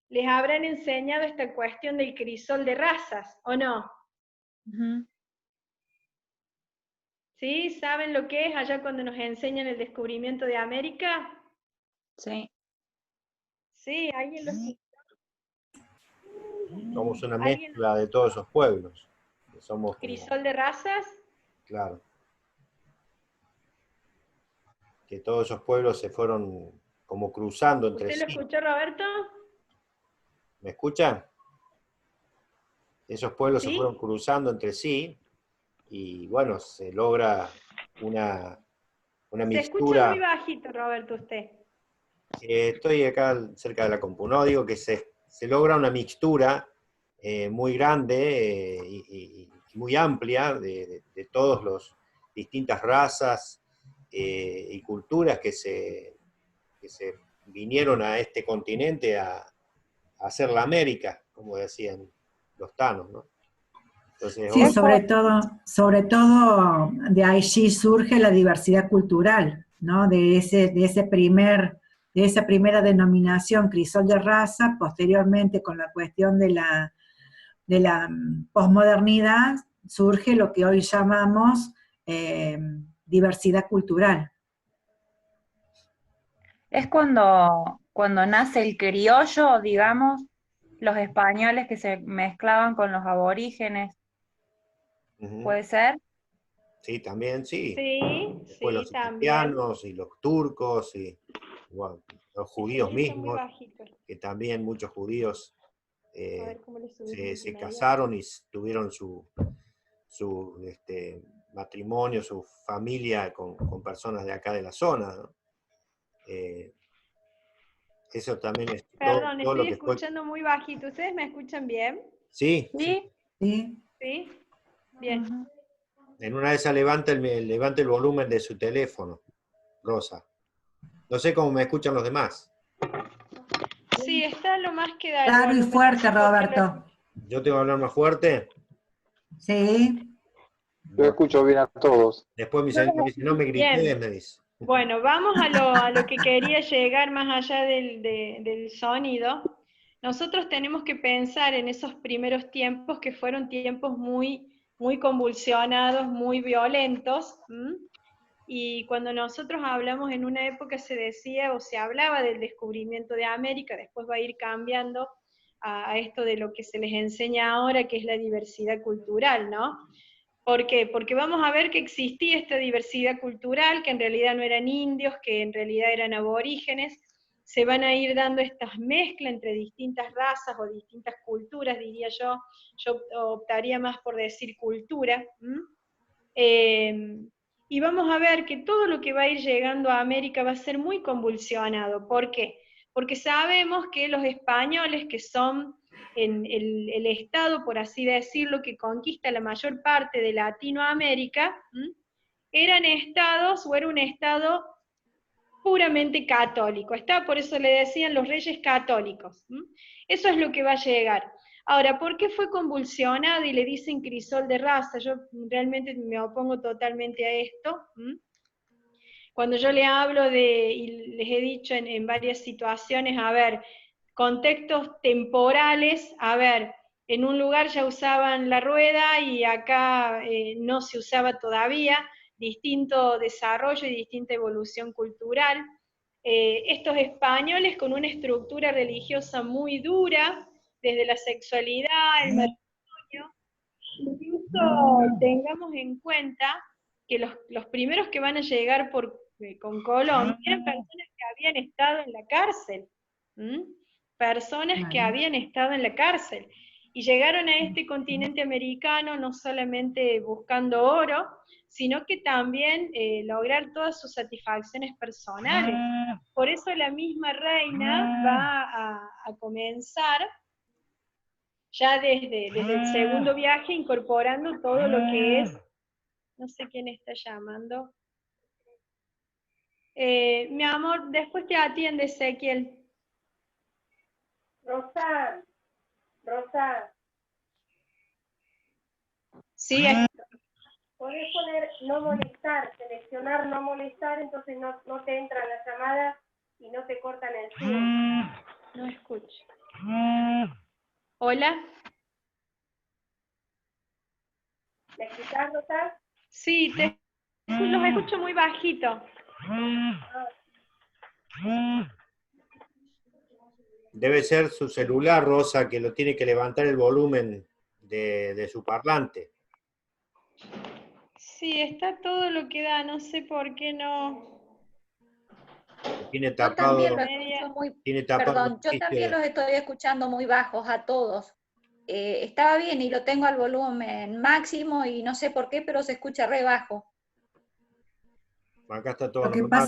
F: les habrán enseñado esta cuestión del crisol de razas, ¿o no? ¿Sí? ¿Saben lo que es allá cuando nos enseñan el descubrimiento de América?
I: Sí.
F: Sí, alguien lo
A: Somos una
F: ¿Alguien?
A: mezcla de todos esos pueblos. Somos como,
F: ¿Crisol de razas?
A: claro, que todos esos pueblos se fueron como cruzando entre
F: ¿Usted lo
A: sí.
F: escuchó, Roberto?
A: ¿Me escuchan? Esos pueblos se
F: ¿Sí?
A: fueron cruzando entre sí y bueno, se logra una
F: Se escucha muy
A: mixtura.
F: bajito, Roberto, usted.
A: Estoy acá cerca de la compu, no, digo que se logra una mixtura muy grande y muy amplia de todos los distintas razas y culturas que se vinieron a este continente a hacer la América, como decían los tanos, ¿no? Entonces,
J: Sí,
A: hoy,
J: sobre todo de allí surge la diversidad cultural, ¿no? De esa primera denominación crisol de raza, posteriormente con la cuestión de la posmodernidad, surge lo que hoy llamamos diversidad cultural.
L: Es cuando nace el criollo, digamos, los españoles que se mezclaban con los aborígenes, ¿puede ser?
A: sí, también sí.
F: Sí,
A: Después
F: sí,
A: los
F: también.
A: italianos y los turcos y bueno, los
F: Se
A: judíos
F: escucha muy
A: mismos,
F: bajito.
A: que también muchos judíos
F: A ver cómo le subimos
A: se
F: medio.
A: casaron y tuvieron su matrimonio, su familia con personas de acá de la zona, ¿no? Eso también es
F: Perdón,
A: todo lo
F: estoy
A: que fue.
F: escuchando muy bajito. ¿Ustedes me escuchan bien?
A: Sí,
L: ¿Sí?
J: Sí.
F: ¿Sí? Bien.
A: en una de esas levanta el volumen de su teléfono, Rosa. No sé cómo me escuchan los demás.
F: Sí, está lo más que da el
J: Claro y
F: volumen.
J: fuerte,
F: No sé por qué
J: Roberto.
A: ¿Yo tengo que hablar más fuerte?
J: Sí.
C: Yo escucho bien a todos.
A: Después me dice, no me grité,
F: Bien.
A: me dice.
F: Bueno, vamos a lo que quería llegar más allá del sonido. Nosotros tenemos que pensar en esos primeros tiempos que fueron tiempos muy, muy convulsionados, muy violentos. Y cuando nosotros hablamos en una época se decía o se hablaba del descubrimiento de América, después va a ir cambiando a esto de lo que se les enseña ahora, que es la diversidad cultural, ¿no? ¿Por qué? Porque vamos a ver que existía esta diversidad cultural, que en realidad no eran indios, que en realidad eran aborígenes, se van a ir dando estas mezclas entre distintas razas o distintas culturas, diría yo optaría más por decir cultura, y vamos a ver que todo lo que va a ir llegando a América va a ser muy convulsionado. ¿Por qué? Porque sabemos que los españoles, que son en el estado, por así decirlo, que conquista la mayor parte de Latinoamérica, eran estados, o era un estado puramente católico, ¿está? Por eso le decían los reyes católicos. Eso es lo que va a llegar. Ahora, ¿por qué fue convulsionado y le dicen crisol de raza? Yo realmente me opongo totalmente a esto. Cuando yo le hablo y les he dicho en varias situaciones, a ver, contextos temporales, a ver, en un lugar ya usaban la rueda y acá no se usaba todavía, distinto desarrollo y distinta evolución cultural. Estos españoles con una estructura religiosa muy dura, desde la sexualidad, el matrimonio, incluso tengamos en cuenta que los primeros que van a llegar con Colón eran personas que habían estado en la cárcel, personas que habían estado en la cárcel, y llegaron a este continente americano no solamente buscando oro, sino que también lograr todas sus satisfacciones personales. Por eso la misma reina va a comenzar ya desde el segundo viaje incorporando todo lo que es, no sé quién está llamando. Mi amor, después te atiende Ezequiel.
B: Rosa.
F: Sí,
B: Podés poner no molestar, seleccionar no molestar, entonces no te entra la llamada y no te cortan el Zoom.
F: No escucho. Hola.
B: ¿Me escuchás, Rosa?
F: Sí, te Los escucho muy bajito.
A: Debe ser su celular, Rosa, que lo tiene que levantar el volumen de su parlante.
F: Sí, está todo lo que da, no sé por qué no.
A: Tiene
I: Yo
A: tapado,
I: también lo escucho muy,
A: tiene tapado
I: perdón, yo también los estoy escuchando muy bajos a todos. Estaba bien y lo tengo al volumen máximo y no sé por qué, pero se escucha re bajo.
A: Acá está todo
J: Lo que
A: normal.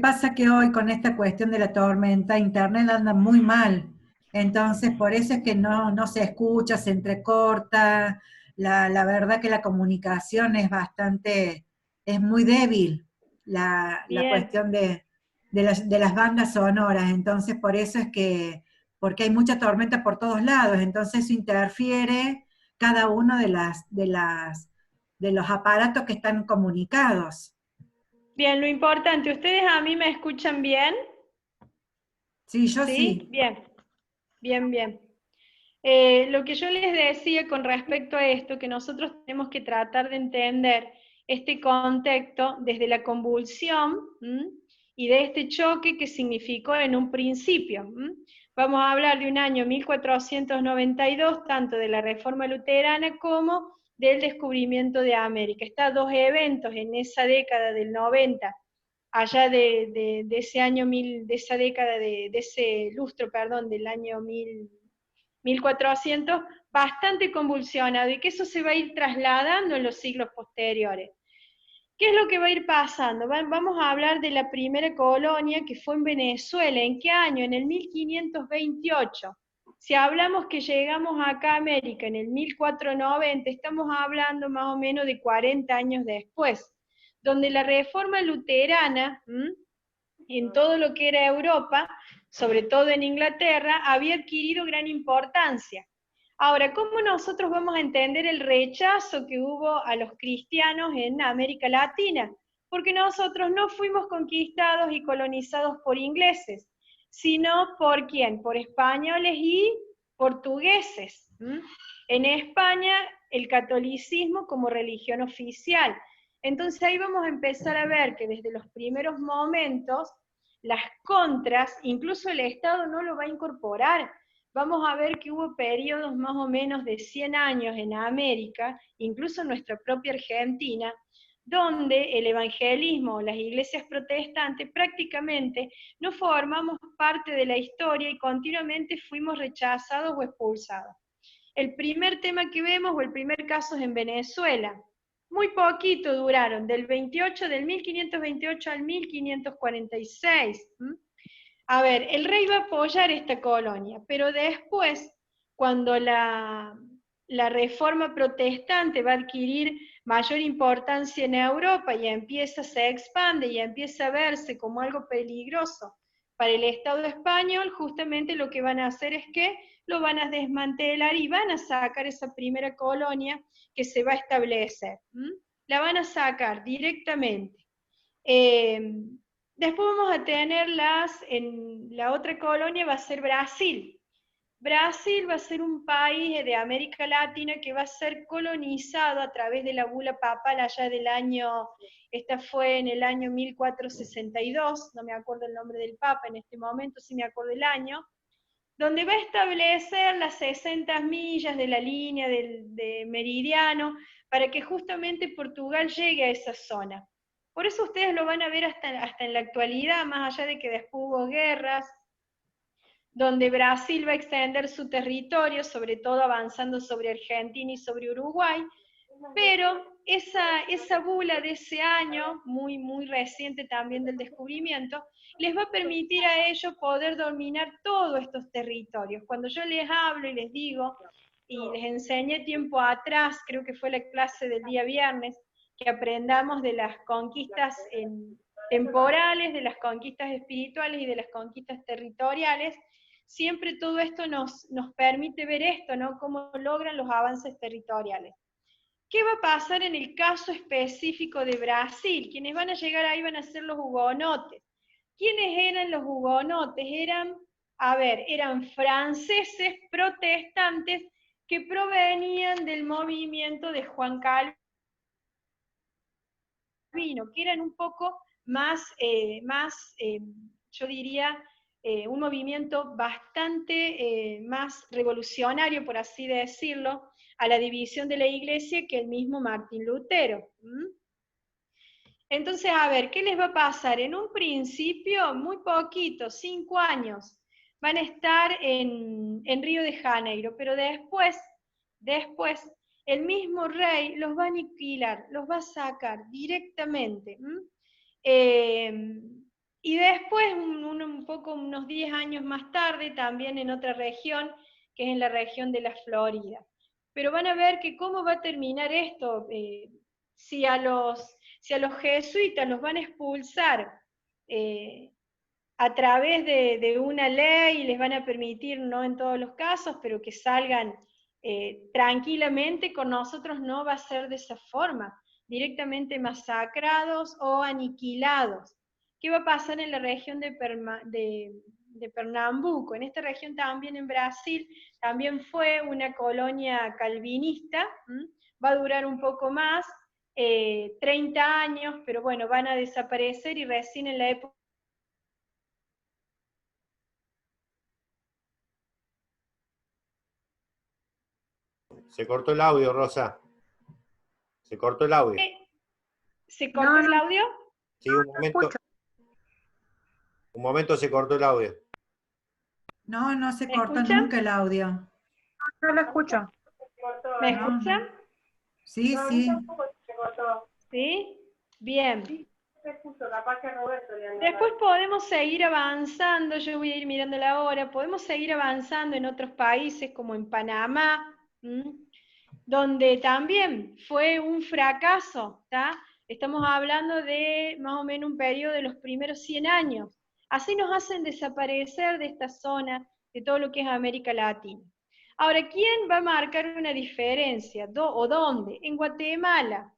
J: pasa que hoy con esta cuestión de la tormenta, internet anda muy mal. Entonces, por eso es que no se escucha, se entrecorta. La verdad que la comunicación es muy débil, la
F: Bien.
J: cuestión de las bandas sonoras. Entonces, por eso es que, porque hay mucha tormenta por todos lados, entonces eso interfiere cada uno de los aparatos que están comunicados.
F: Bien, lo importante, ¿ustedes a mí me escuchan bien?
J: Sí, yo sí.
F: Bien, bien, bien. Lo que yo les decía con respecto a esto, que nosotros tenemos que tratar de entender este contexto desde la convulsión y de este choque que significó en un principio. Vamos a hablar de un año 1492, tanto de la Reforma Luterana como del descubrimiento de América. Estos dos eventos en esa década del 90, allá de ese año, de esa década, de ese lustro, perdón, del año 1400, bastante convulsionado, y que eso se va a ir trasladando en los siglos posteriores. ¿Qué es lo que va a ir pasando? Vamos a hablar de la primera colonia que fue en Venezuela. ¿En qué año? En el 1528. Si hablamos que llegamos acá a América en el 1490, estamos hablando más o menos de 40 años después, donde la reforma luterana, en todo lo que era Europa, sobre todo en Inglaterra, había adquirido gran importancia. Ahora, ¿cómo nosotros vamos a entender el rechazo que hubo a los cristianos en América Latina? Porque nosotros no fuimos conquistados y colonizados por ingleses, sino por ¿quién? Por españoles y portugueses. En España, el catolicismo como religión oficial. Entonces ahí vamos a empezar a ver que desde los primeros momentos, las contras, incluso el Estado no lo va a incorporar. Vamos a ver que hubo periodos más o menos de 100 años en América, incluso en nuestra propia Argentina, donde el evangelismo, las iglesias protestantes, prácticamente no formamos parte de la historia y continuamente fuimos rechazados o expulsados. El primer tema que vemos, o el primer caso, es en Venezuela. Muy poquito duraron, del 1528 al 1546. A ver, el rey va a apoyar esta colonia, pero después, cuando la reforma protestante va a adquirir mayor importancia en Europa y se expande y empieza a verse como algo peligroso para el Estado español, justamente lo que van a hacer es que lo van a desmantelar y van a sacar esa primera colonia que se va a establecer. La van a sacar directamente. Después vamos a tener en la otra colonia va a ser Brasil. Brasil va a ser un país de América Latina que va a ser colonizado a través de la bula papal allá del año, esta fue en el año 1462, no me acuerdo el nombre del papa en este momento, sí me acuerdo el año, donde va a establecer las 60 millas de la línea de meridiano para que justamente Portugal llegue a esa zona. Por eso ustedes lo van a ver hasta en la actualidad, más allá de que después hubo guerras, donde Brasil va a extender su territorio, sobre todo avanzando sobre Argentina y sobre Uruguay, pero esa bula de ese año, muy, muy reciente también del descubrimiento, les va a permitir a ellos poder dominar todos estos territorios. Cuando yo les hablo y les digo, y les enseñé tiempo atrás, creo que fue la clase del día viernes, que aprendamos de las conquistas temporales, de las conquistas espirituales y de las conquistas territoriales, siempre todo esto nos permite ver esto, ¿no? Cómo logran los avances territoriales. ¿Qué va a pasar en el caso específico de Brasil? Quienes van a llegar ahí van a ser los hugonotes. ¿Quiénes eran los hugonotes? Eran franceses protestantes que provenían del movimiento de Juan Calvino Calvino, que eran un poco más, yo diría, un movimiento bastante más revolucionario, por así decirlo, a la división de la Iglesia que el mismo Martín Lutero. Entonces, a ver, ¿qué les va a pasar? En un principio, muy poquito, 5 años, van a estar en Río de Janeiro, pero después, el mismo rey los va a aniquilar, los va a sacar directamente. Y después, unos 10 años más tarde, también en otra región, que es en la región de la Florida. Pero van a ver que cómo va a terminar esto, si a los jesuitas los van a expulsar a través de una ley y les van a permitir, no en todos los casos, pero que salgan tranquilamente, con nosotros no va a ser de esa forma, directamente masacrados o aniquilados. ¿Qué va a pasar en la región de Pernambuco? En esta región también en Brasil, también fue una colonia calvinista, va a durar un poco más, 30 años, pero bueno, van a desaparecer y recién en la época...
A: Se cortó el audio, Rosa. Se cortó el audio.
F: ¿Se cortó el audio?
A: Sí, un momento se cortó el audio.
J: No, no se cortó nunca el audio.
L: No lo escucho.
F: ¿Me escuchan?
J: Sí, sí.
F: ¿Sí? Bien. Después podemos seguir avanzando, yo voy a ir mirando la hora, podemos seguir avanzando en otros países como en Panamá, donde también fue un fracaso, ¿tá? Estamos hablando de más o menos un periodo de los primeros 100 años. Así nos hacen desaparecer de esta zona, de todo lo que es América Latina. Ahora, ¿quién va a marcar una diferencia? ¿O dónde? En Guatemala.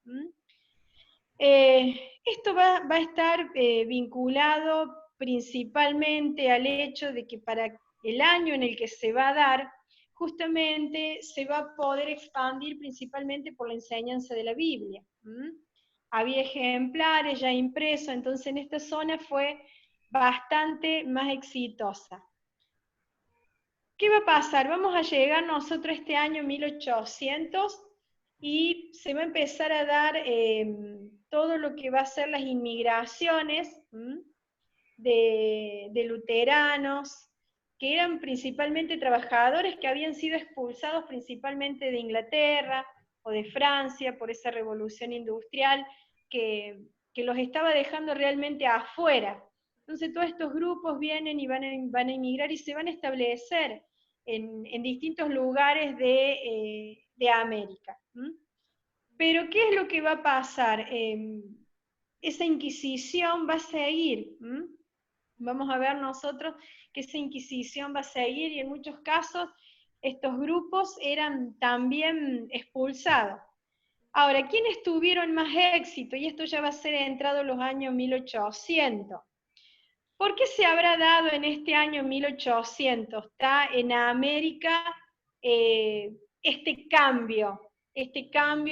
F: Esto va a estar vinculado principalmente al hecho de que para el año en el que se va a dar, justamente se va a poder expandir principalmente por la enseñanza de la Biblia. Había ejemplares ya impresos, entonces en esta zona fue bastante más exitosa. ¿Qué va a pasar? Vamos a llegar nosotros este año 1800 y se va a empezar a dar todo lo que va a ser las inmigraciones de luteranos, que eran principalmente trabajadores que habían sido expulsados principalmente de Inglaterra o de Francia por esa revolución industrial que los estaba dejando realmente afuera. Entonces todos estos grupos vienen y van a inmigrar y se van a establecer en distintos lugares de América. Pero ¿qué es lo que va a pasar? Esa Inquisición va a seguir. Vamos a ver nosotros que esa Inquisición va a seguir y en muchos casos estos grupos eran también expulsados. Ahora, ¿quiénes tuvieron más éxito? Y esto ya va a ser entrado en los años 1800. ¿Por qué se habrá dado en este año 1800? Está en América este cambio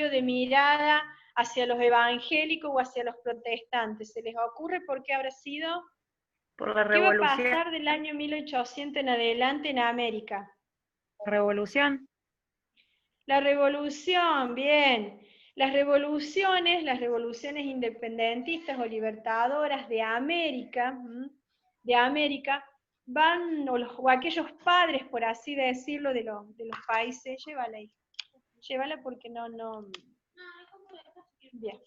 F: de mirada hacia los evangélicos o hacia los protestantes. ¿Se les ocurre por qué habrá sido?
L: Por la
F: ¿Qué va a
L: revolución.
F: pasar del año 1800 en adelante en América?
L: Revolución.
F: La revolución, bien. Las revoluciones independentistas o libertadoras de América van, o aquellos padres, por así decirlo, de los países, llévala porque no. Bien.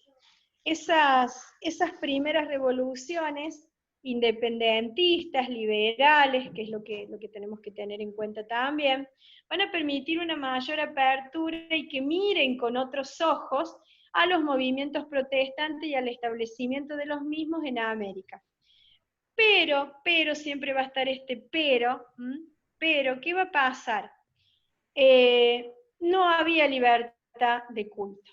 F: Esas primeras revoluciones independentistas, liberales, que es lo que tenemos que tener en cuenta también, van a permitir una mayor apertura y que miren con otros ojos a los movimientos protestantes y al establecimiento de los mismos en América. Pero, siempre va a estar este pero, ¿qué va a pasar? No había libertad de culto,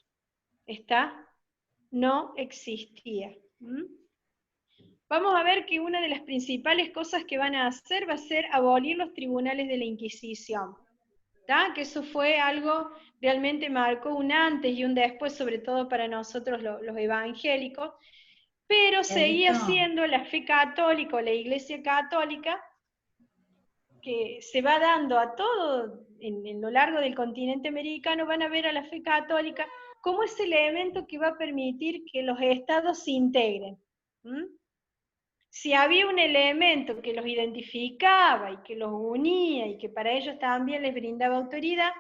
F: no existía. Vamos a ver que una de las principales cosas que van a hacer va a ser abolir los tribunales de la Inquisición, que eso fue algo realmente marcó un antes y un después, sobre todo para nosotros los evangélicos, pero seguía siendo la fe católica o la Iglesia católica, que se va dando a todo, en lo largo del continente americano, van a ver a la fe católica como ese elemento que va a permitir que los estados se integren. Si había un elemento que los identificaba y que los unía y que para ellos también les brindaba autoridad,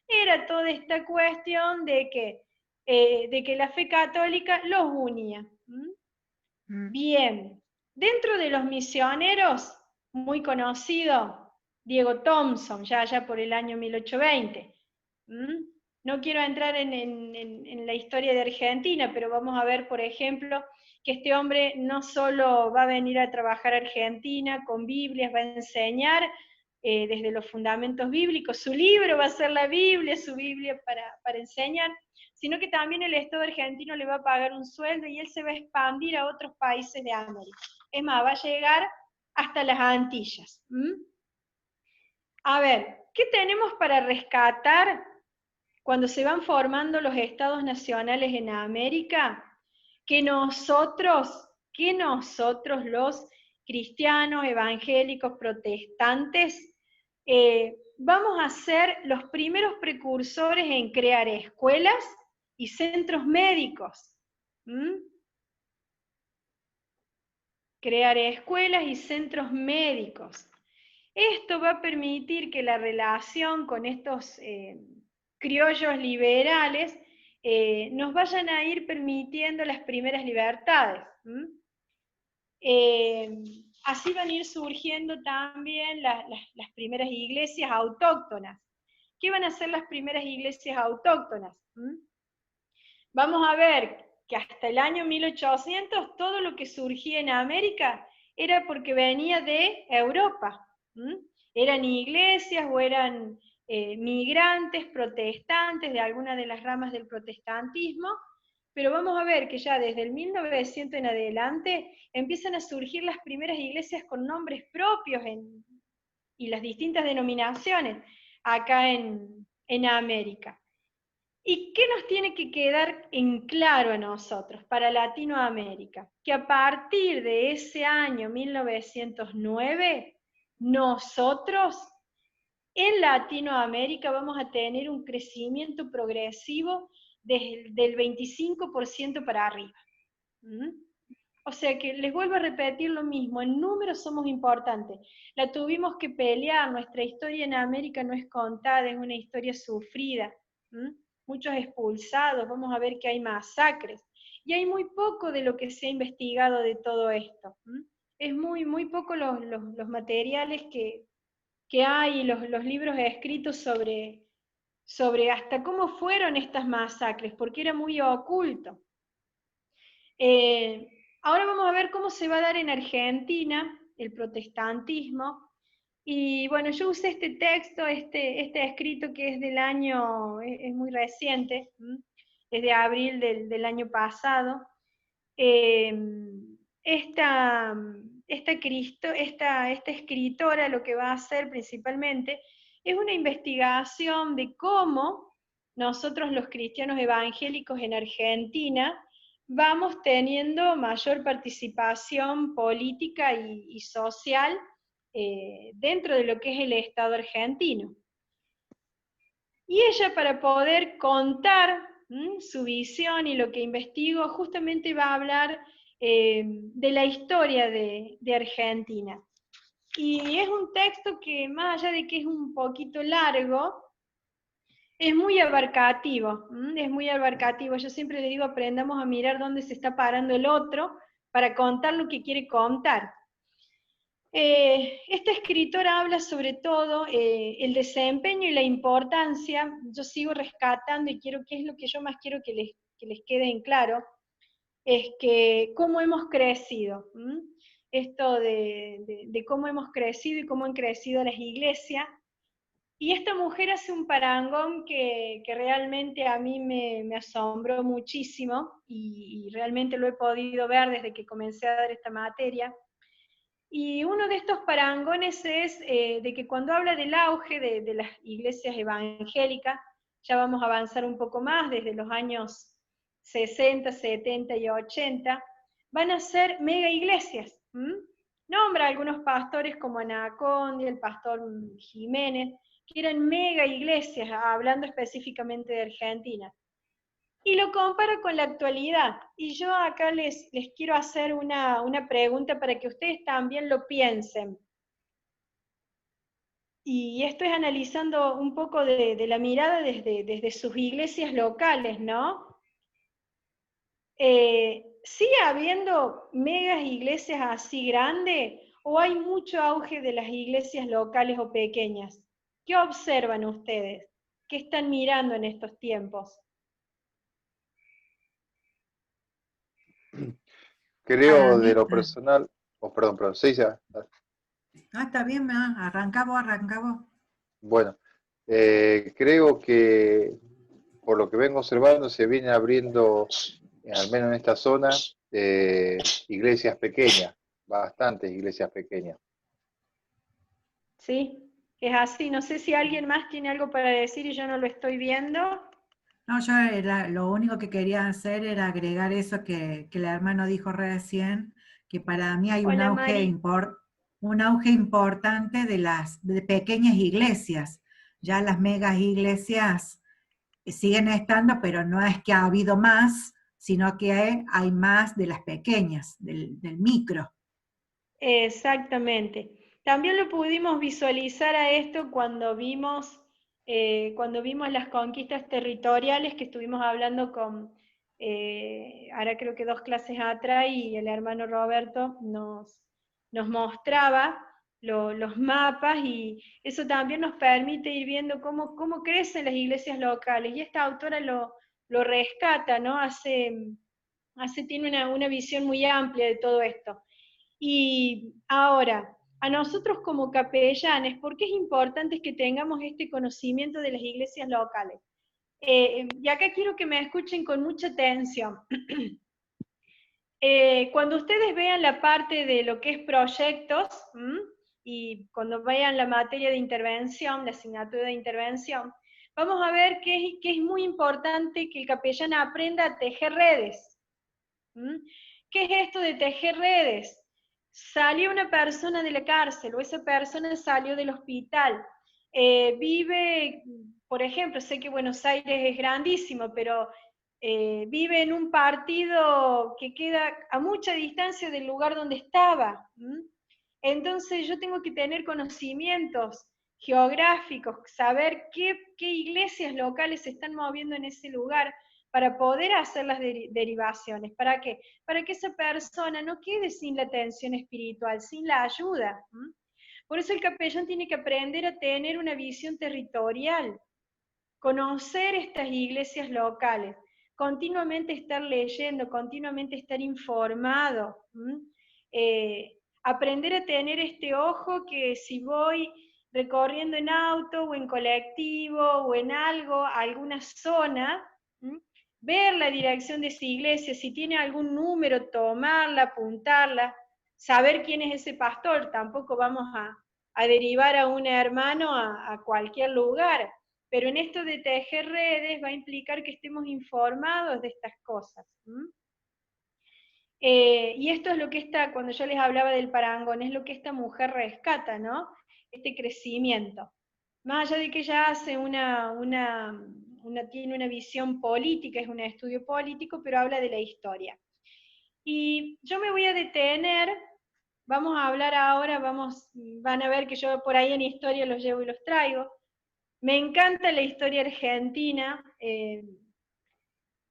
F: era toda esta cuestión de que la fe católica los unía. Bien, dentro de los misioneros, muy conocido, Diego Thompson, ya por el año 1820. No quiero entrar en la historia de Argentina, pero vamos a ver, por ejemplo, que este hombre no solo va a venir a trabajar a Argentina con Biblias, va a enseñar desde los fundamentos bíblicos, su libro va a ser la Biblia, su Biblia para enseñar, sino que también el Estado argentino le va a pagar un sueldo y él se va a expandir a otros países de América. Es más, va a llegar hasta las Antillas. A ver, ¿qué tenemos para rescatar cuando se van formando los estados nacionales en América? Que nosotros los cristianos, evangélicos, protestantes, vamos a ser los primeros precursores en crear escuelas y centros médicos. Crear escuelas y centros médicos. Esto va a permitir que la relación con estos criollos liberales nos vayan a ir permitiendo las primeras libertades. Así van a ir surgiendo también las primeras iglesias autóctonas. ¿Qué van a ser las primeras iglesias autóctonas? Vamos a ver que hasta el año 1800 todo lo que surgía en América era porque venía de Europa. Eran iglesias o eran migrantes, protestantes, de alguna de las ramas del protestantismo, pero vamos a ver que ya desde el 1900 en adelante empiezan a surgir las primeras iglesias con nombres propios y las distintas denominaciones acá en América. ¿Y qué nos tiene que quedar en claro a nosotros, para Latinoamérica? Que a partir de ese año 1909, nosotros en Latinoamérica vamos a tener un crecimiento progresivo del 25% para arriba. O sea que les vuelvo a repetir lo mismo, en números somos importantes. La tuvimos que pelear, nuestra historia en América no es contada, es una historia sufrida. Muchos expulsados, vamos a ver que hay masacres. Y hay muy poco de lo que se ha investigado de todo esto. Es muy poco los materiales que hay, los libros escritos sobre hasta cómo fueron estas masacres, porque era muy oculto. Ahora vamos a ver cómo se va a dar en Argentina el protestantismo. Y bueno, yo usé este texto, este escrito que es del año, es muy reciente, es de abril del año pasado. Esta escritora lo que va a hacer principalmente es una investigación de cómo nosotros los cristianos evangélicos en Argentina vamos teniendo mayor participación política y social dentro de lo que es el Estado argentino. Y ella, para poder contar su visión y lo que investigó, justamente va a hablar de la historia de Argentina. Y es un texto que, más allá de que es un poquito largo, es muy abarcativo, es muy abarcativo. Yo siempre le digo, aprendamos a mirar dónde se está parando el otro para contar lo que quiere contar. Esta escritora habla sobre todo el desempeño y la importancia. Yo sigo rescatando y quiero, ¿qué es lo que yo más quiero que les quede en claro? Es que cómo hemos crecido, esto de cómo hemos crecido y cómo han crecido las iglesias. Y esta mujer hace un parangón que realmente a mí me asombró muchísimo y realmente lo he podido ver desde que comencé a dar esta materia. Y uno de estos parangones es de que cuando habla del auge de las iglesias evangélicas, ya vamos a avanzar un poco más, desde los años 60, 70 y 80, van a ser mega iglesias. Nombra a algunos pastores como Anaconda, el pastor Jiménez, que eran mega iglesias, hablando específicamente de Argentina. Y lo comparo con la actualidad. Y yo acá les quiero hacer una pregunta para que ustedes también lo piensen. Y esto es analizando un poco de la mirada desde sus iglesias locales, ¿no? ¿Sigue habiendo megas iglesias así grandes o hay mucho auge de las iglesias locales o pequeñas? ¿Qué observan ustedes? ¿Qué están mirando en estos tiempos?
C: Creo de lo personal, perdón, sí, ya.
J: Está bien, arrancamos.
C: Bueno, creo que por lo que vengo observando se vienen abriendo, al menos en esta zona, iglesias pequeñas, bastantes iglesias pequeñas.
F: Sí, es así. No sé si alguien más tiene algo para decir y yo no lo estoy viendo.
J: No, yo lo único que quería hacer era agregar eso que el hermano dijo recién, que para mí hay un auge importante de pequeñas iglesias. Ya las megas iglesias siguen estando, pero no es que ha habido más, sino que hay más de las pequeñas, del micro.
F: Exactamente. También lo pudimos visualizar a esto cuando vimos las conquistas territoriales, que estuvimos hablando con, ahora creo que 2 clases atrás, y el hermano Roberto nos mostraba los mapas, y eso también nos permite ir viendo cómo crecen las iglesias locales, y esta autora lo rescata, ¿no? Tiene una visión muy amplia de todo esto. Y ahora, a nosotros como capellanes, ¿por qué es importante que tengamos este conocimiento de las iglesias locales? Y acá quiero que me escuchen con mucha atención. Cuando ustedes vean la parte de lo que es proyectos, y cuando vean la materia de intervención, la asignatura de intervención, vamos a ver que es muy importante que el capellán aprenda a tejer redes. ¿Qué es esto de tejer redes? Salió una persona de la cárcel, o esa persona salió del hospital, vive, por ejemplo, sé que Buenos Aires es grandísimo, pero vive en un partido que queda a mucha distancia del lugar donde estaba. Entonces yo tengo que tener conocimientos geográficos, saber qué iglesias locales se están moviendo en ese lugar, para poder hacer las derivaciones. ¿Para qué? Para que esa persona no quede sin la atención espiritual, sin la ayuda. Por eso el capellán tiene que aprender a tener una visión territorial, conocer estas iglesias locales, continuamente estar leyendo, continuamente estar informado, aprender a tener este ojo que si voy recorriendo en auto o en colectivo o en alguna zona, ver la dirección de esa iglesia, si tiene algún número, tomarla, apuntarla, saber quién es ese pastor. Tampoco vamos a derivar a un hermano a cualquier lugar, pero en esto de tejer redes va a implicar que estemos informados de estas cosas. Y esto es lo que cuando yo les hablaba del parangón, es lo que esta mujer rescata, ¿no? Este crecimiento. Más allá de que ella hace tiene una visión política, es un estudio político, pero habla de la historia. Y yo me voy a detener, vamos a hablar ahora, van a ver que yo por ahí en historia los llevo y los traigo. Me encanta la historia argentina,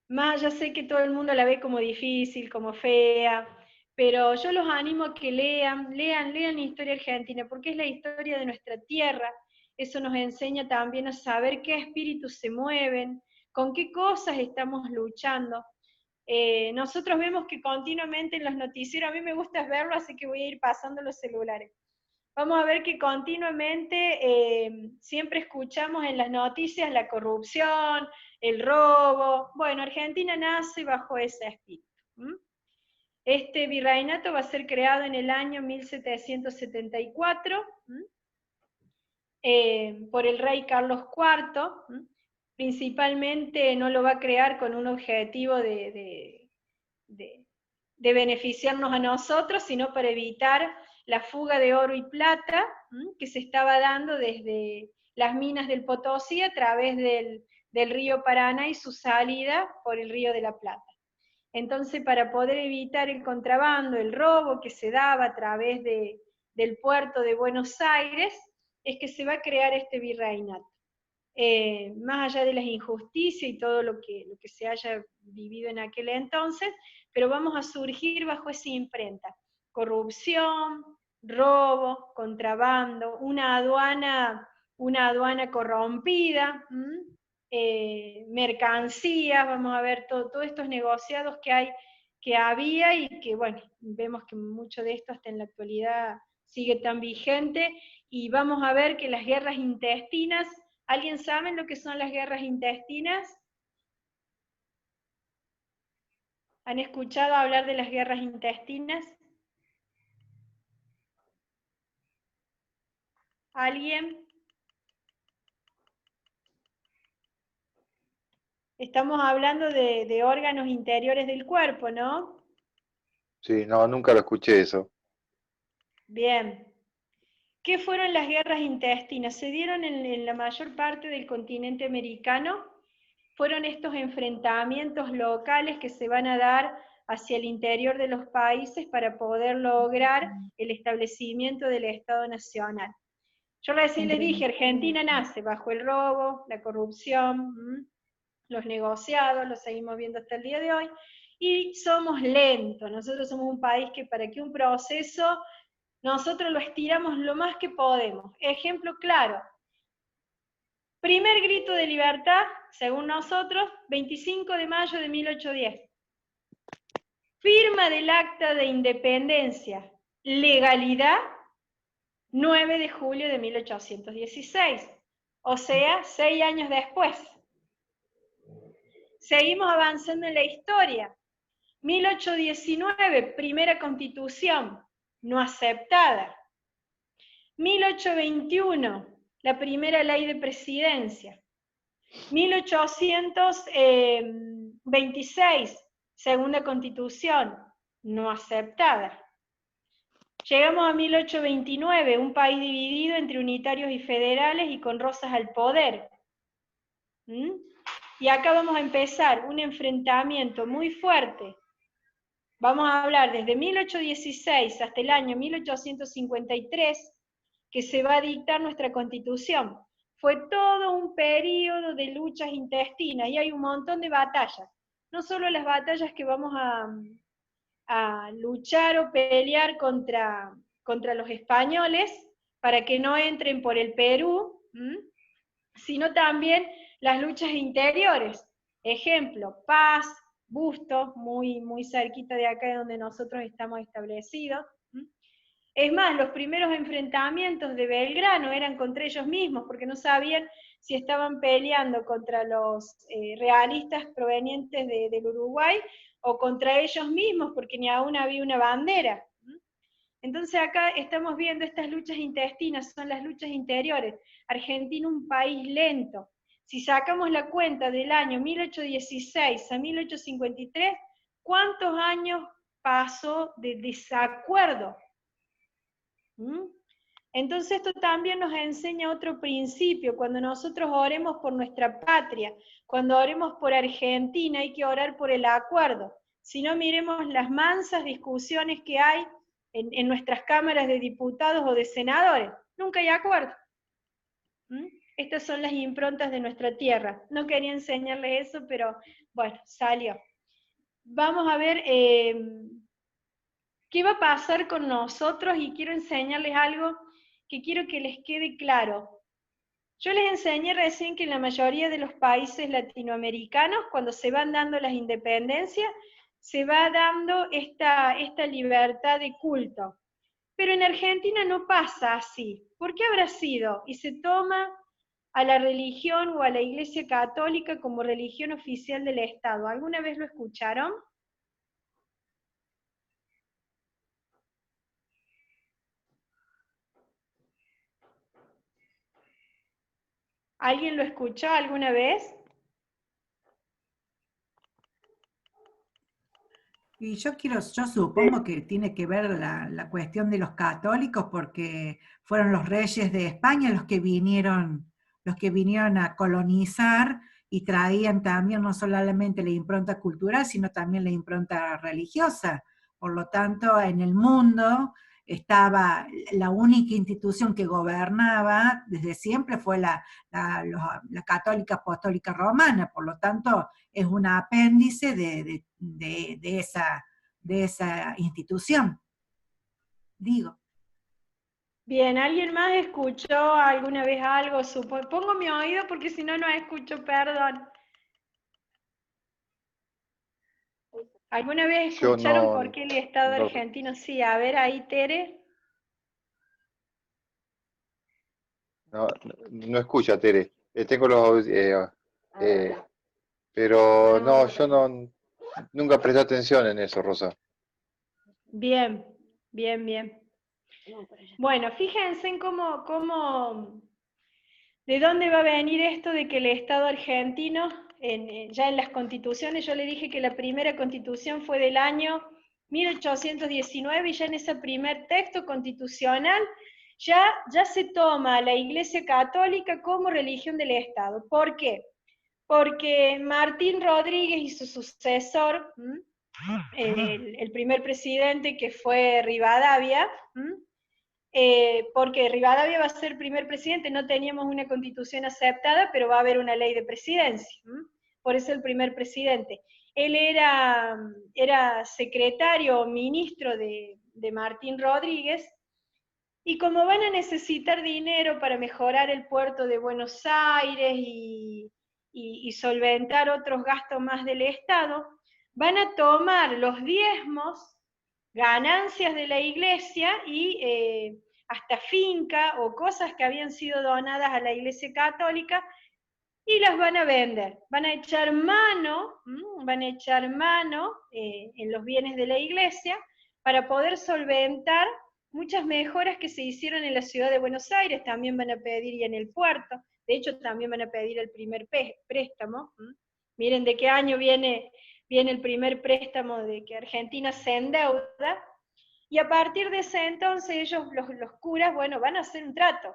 F: más ya sé que todo el mundo la ve como difícil, como fea, pero yo los animo a que lean historia argentina, porque es la historia de nuestra tierra. Eso nos enseña también a saber qué espíritus se mueven, con qué cosas estamos luchando. Nosotros vemos que continuamente en los noticieros, a mí me gusta verlo, así que voy a ir pasando los celulares. Vamos a ver que continuamente siempre escuchamos en las noticias la corrupción, el robo. Bueno, Argentina nace bajo ese espíritu. Este virreinato va a ser creado en el año 1774 por el rey Carlos IV, principalmente no lo va a crear con un objetivo de beneficiarnos a nosotros, sino para evitar la fuga de oro y plata que se estaba dando desde las minas del Potosí a través del río Paraná y su salida por el río de la Plata. Entonces, para poder evitar el contrabando, el robo que se daba a través del puerto de Buenos Aires, es que se va a crear este virreinato. Más allá de las injusticias y todo lo que se haya vivido en aquel entonces, pero vamos a surgir bajo esa imprenta. Corrupción, robo, contrabando, una aduana corrompida, mercancías, vamos a ver todos estos negociados que había y que, bueno, vemos que mucho de esto hasta en la actualidad sigue tan vigente, y vamos a ver que las guerras intestinas, ¿alguien sabe lo que son las guerras intestinas? ¿Han escuchado hablar de las guerras intestinas? ¿Alguien? Estamos hablando de órganos interiores del cuerpo, ¿no?
C: Sí, no, nunca lo escuché eso.
F: Bien. ¿Qué fueron las guerras intestinas? Se dieron en la mayor parte del continente americano. Fueron estos enfrentamientos locales que se van a dar hacia el interior de los países para poder lograr el establecimiento del Estado Nacional. Yo recién les dije, Argentina nace bajo el robo, la corrupción, los negociados, lo seguimos viendo hasta el día de hoy, y somos lentos. Nosotros somos un país que para que un proceso, nosotros lo estiramos lo más que podemos. Ejemplo claro, primer grito de libertad, según nosotros, 25 de mayo de 1810. Firma del Acta de Independencia, legalidad, 9 de julio de 1816. O sea, 6 años después. Seguimos avanzando en la historia. 1819, primera constitución, no aceptada. 1821, la primera ley de presidencia. 1826, segunda constitución, no aceptada. Llegamos a 1829, un país dividido entre unitarios y federales y con Rosas al poder. Y acá vamos a empezar un enfrentamiento muy fuerte. Vamos a hablar desde 1816 hasta el año 1853, que se va a dictar nuestra Constitución. Fue todo un periodo de luchas intestinas y hay un montón de batallas. No solo las batallas que vamos a luchar o pelear contra los españoles para que no entren por el Perú, sino también las luchas interiores. Ejemplo, Paz, Bustos, muy cerquita de acá donde nosotros estamos establecidos. Es más, los primeros enfrentamientos de Belgrano eran contra ellos mismos, porque no sabían si estaban peleando contra los realistas provenientes del Uruguay o contra ellos mismos, porque ni aún había una bandera. Entonces acá estamos viendo estas luchas intestinas, son las luchas interiores. Argentina, un país lento. Si sacamos la cuenta del año 1816 a 1853, ¿cuántos años pasó de desacuerdo? Entonces esto también nos enseña otro principio. Cuando nosotros oremos por nuestra patria, cuando oremos por Argentina, hay que orar por el acuerdo. Si no, miremos las mansas discusiones que hay en nuestras cámaras de diputados o de senadores. Nunca hay acuerdo. Estas son las improntas de nuestra tierra. No quería enseñarles eso, pero bueno, salió. Vamos a ver qué va a pasar con nosotros, y quiero enseñarles algo que quiero que les quede claro. Yo les enseñé recién que en la mayoría de los países latinoamericanos, cuando se van dando las independencias, se va dando esta libertad de culto. Pero en Argentina no pasa así. ¿Por qué habrá sido? Y se toma a la religión o a la Iglesia Católica como religión oficial del Estado. ¿Alguna vez lo escucharon? ¿Alguien lo escuchó alguna vez?
J: Y yo supongo que tiene que ver la cuestión de los católicos, porque fueron los reyes de España los que vinieron a colonizar y traían también no solamente la impronta cultural, sino también la impronta religiosa. Por lo tanto, en el mundo estaba la única institución que gobernaba desde siempre fue la católica apostólica romana, por lo tanto es un apéndice de esa institución, digo.
F: Bien, ¿alguien más escuchó alguna vez algo? Pongo mi oído porque si no, no escucho, perdón. ¿Alguna vez
C: Yo
F: escucharon
C: no,
F: por qué el Estado
C: no,
F: argentino? Sí, a ver ahí, Tere.
C: no escucha, Tere. Tengo los pero no, yo no, nunca presté atención en eso, Rosa.
F: Bien, bien, bien. Bueno, fíjense en de dónde va a venir esto de que el Estado argentino, ya en las constituciones, yo le dije que la primera constitución fue del año 1819 y ya en ese primer texto constitucional ya se toma a la Iglesia Católica como religión del Estado. ¿Por qué? Porque Martín Rodríguez y su sucesor, el primer presidente que fue Rivadavia, porque Rivadavia va a ser primer presidente, no teníamos una constitución aceptada, pero va a haber una ley de presidencia, por eso el primer presidente. Él era secretario o ministro de Martín Rodríguez, y como van a necesitar dinero para mejorar el puerto de Buenos Aires y solventar otros gastos más del Estado, van a tomar los diezmos, ganancias de la iglesia y hasta finca o cosas que habían sido donadas a la Iglesia Católica y las van a vender. Van a echar mano en los bienes de la iglesia para poder solventar muchas mejoras que se hicieron en la ciudad de Buenos Aires, también van a pedir y en el puerto, de hecho también van a pedir el primer préstamo. Miren de qué año viene el primer préstamo de que Argentina se endeuda, y a partir de ese entonces ellos, los curas, bueno, van a hacer un trato.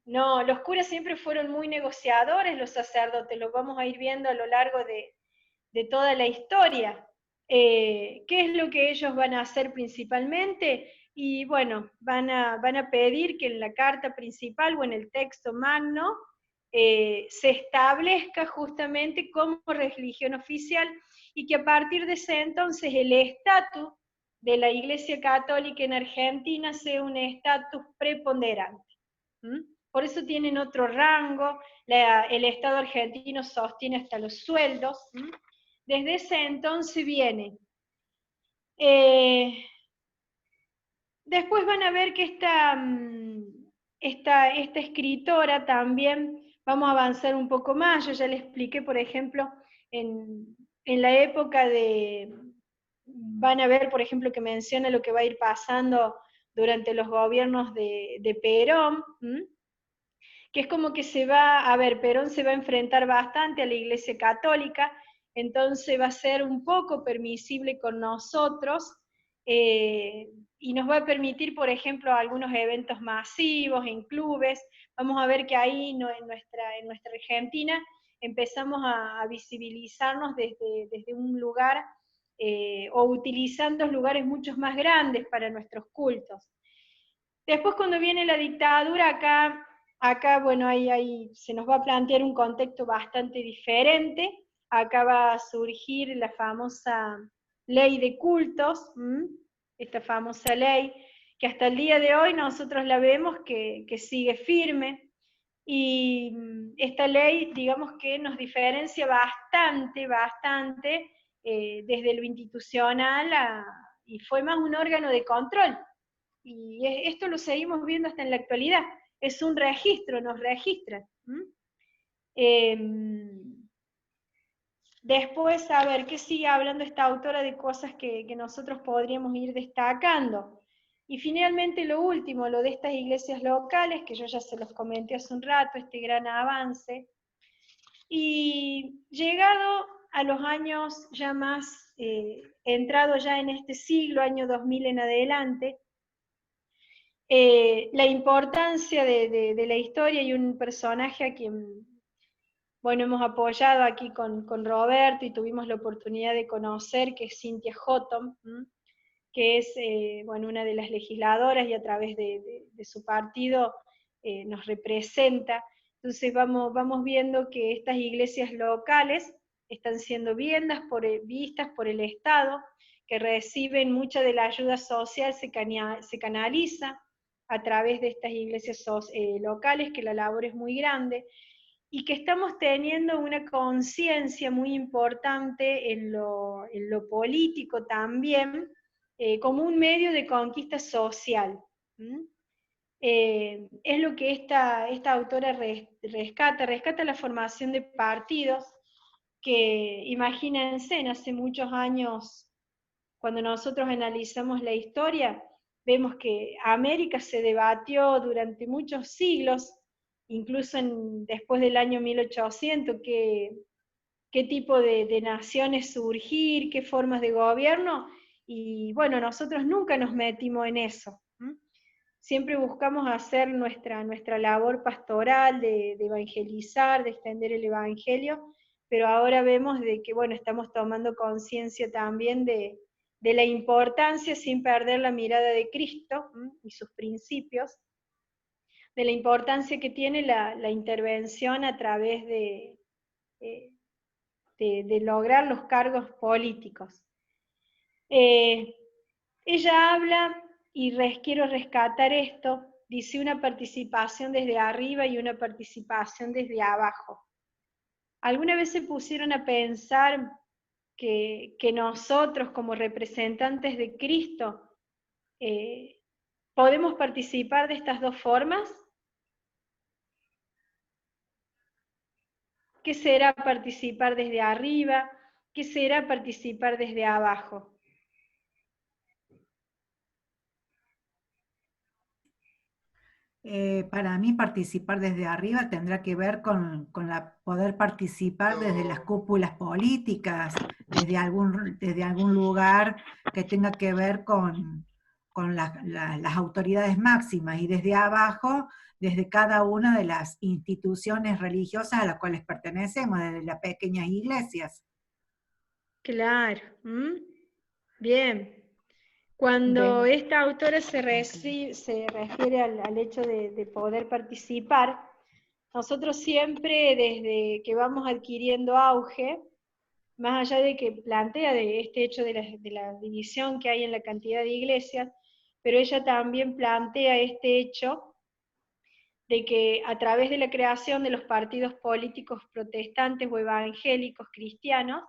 F: No, los curas siempre fueron muy negociadores, los sacerdotes, los vamos a ir viendo a lo largo de toda la historia. ¿Qué es lo que ellos van a hacer principalmente? Y bueno, van a pedir que en la carta principal o en el texto magno se establezca justamente como religión oficial y que a partir de ese entonces el estatus de la Iglesia Católica en Argentina sea un estatus preponderante. Por eso tienen otro rango, el Estado argentino sostiene hasta los sueldos. Desde ese entonces viene. Después van a ver que esta escritora también, vamos a avanzar un poco más, yo ya le expliqué, por ejemplo, en la época van a ver, por ejemplo, que menciona lo que va a ir pasando durante los gobiernos de Perón, que es como que Perón se va a enfrentar bastante a la Iglesia Católica, entonces va a ser un poco permisible con nosotros, y nos va a permitir, por ejemplo, algunos eventos masivos en clubes. Vamos a ver que ahí en nuestra Argentina empezamos a visibilizarnos desde un lugar, o utilizando lugares mucho más grandes para nuestros cultos. Después cuando viene la dictadura, acá bueno, ahí se nos va a plantear un contexto bastante diferente. Acá va a surgir la famosa ley de cultos, esta famosa ley que hasta el día de hoy nosotros la vemos que sigue firme, y esta ley, digamos que nos diferencia bastante desde lo institucional, y fue más un órgano de control, y esto lo seguimos viendo hasta en la actualidad, es un registro, nos registran. Después, a ver, ¿qué sigue hablando esta autora de cosas que nosotros podríamos ir destacando? Y finalmente lo último, lo de estas iglesias locales, que yo ya se los comenté hace un rato, este gran avance. Y llegado a los años ya más entrado ya en este siglo, año 2000 en adelante, la importancia de la historia, y un personaje a quien, bueno, hemos apoyado aquí con Roberto y tuvimos la oportunidad de conocer, que es Cynthia Houghton, que es bueno, una de las legisladoras y a través de su partido nos representa. Entonces vamos viendo que estas iglesias locales están siendo vistas por el Estado, que reciben mucha de la ayuda social, se canaliza a través de estas iglesias locales, que la labor es muy grande, y que estamos teniendo una conciencia muy importante en lo político también, como un medio de conquista social. Es lo que esta autora rescata la formación de partidos, que imagínense, hace muchos años, cuando nosotros analizamos la historia, vemos que América se debatió durante muchos siglos, incluso después del año 1800, qué tipo de naciones surgir, qué formas de gobierno, y bueno, nosotros nunca nos metimos en eso. Siempre buscamos hacer nuestra labor pastoral, de evangelizar, de extender el evangelio, pero ahora vemos de que, bueno, estamos tomando conciencia también de la importancia, sin perder la mirada de Cristo y sus principios, de la importancia que tiene la intervención a través de lograr los cargos políticos. Ella habla, y quiero rescatar esto, dice una participación desde arriba y una participación desde abajo. ¿Alguna vez se pusieron a pensar que nosotros, como representantes de Cristo, podemos participar de estas dos formas? ¿Qué será participar desde arriba? ¿Qué será participar desde abajo?
J: Para mí participar desde arriba tendrá que ver con poder participar desde las cúpulas políticas, desde algún lugar que tenga que ver con las autoridades máximas, y desde abajo, desde cada una de las instituciones religiosas a las cuales pertenecemos, desde las pequeñas iglesias.
F: Claro. Bien. Cuando esta autora se refiere al hecho de poder participar, nosotros siempre, desde que vamos adquiriendo auge, más allá de que plantea de este hecho de la división que hay en la cantidad de iglesias, pero ella también plantea este hecho de que a través de la creación de los partidos políticos protestantes o evangélicos cristianos,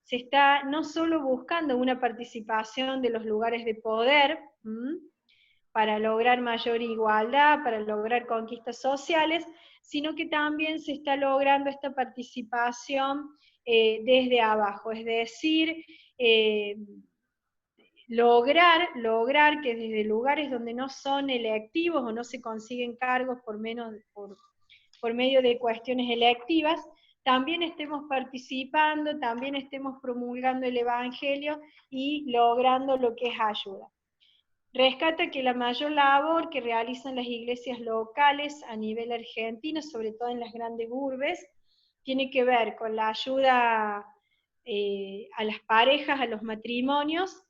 F: se está no solo buscando una participación de los lugares de poder, para lograr mayor igualdad, para lograr conquistas sociales, sino que también se está logrando esta participación desde abajo, es decir, lograr que desde lugares donde no son electivos o no se consiguen cargos por medio de cuestiones electivas, también estemos participando, también estemos promulgando el Evangelio y logrando lo que es ayuda. Rescata que la mayor labor que realizan las iglesias locales a nivel argentino, sobre todo en las grandes urbes, tiene que ver con la ayuda a las parejas, a los matrimonios,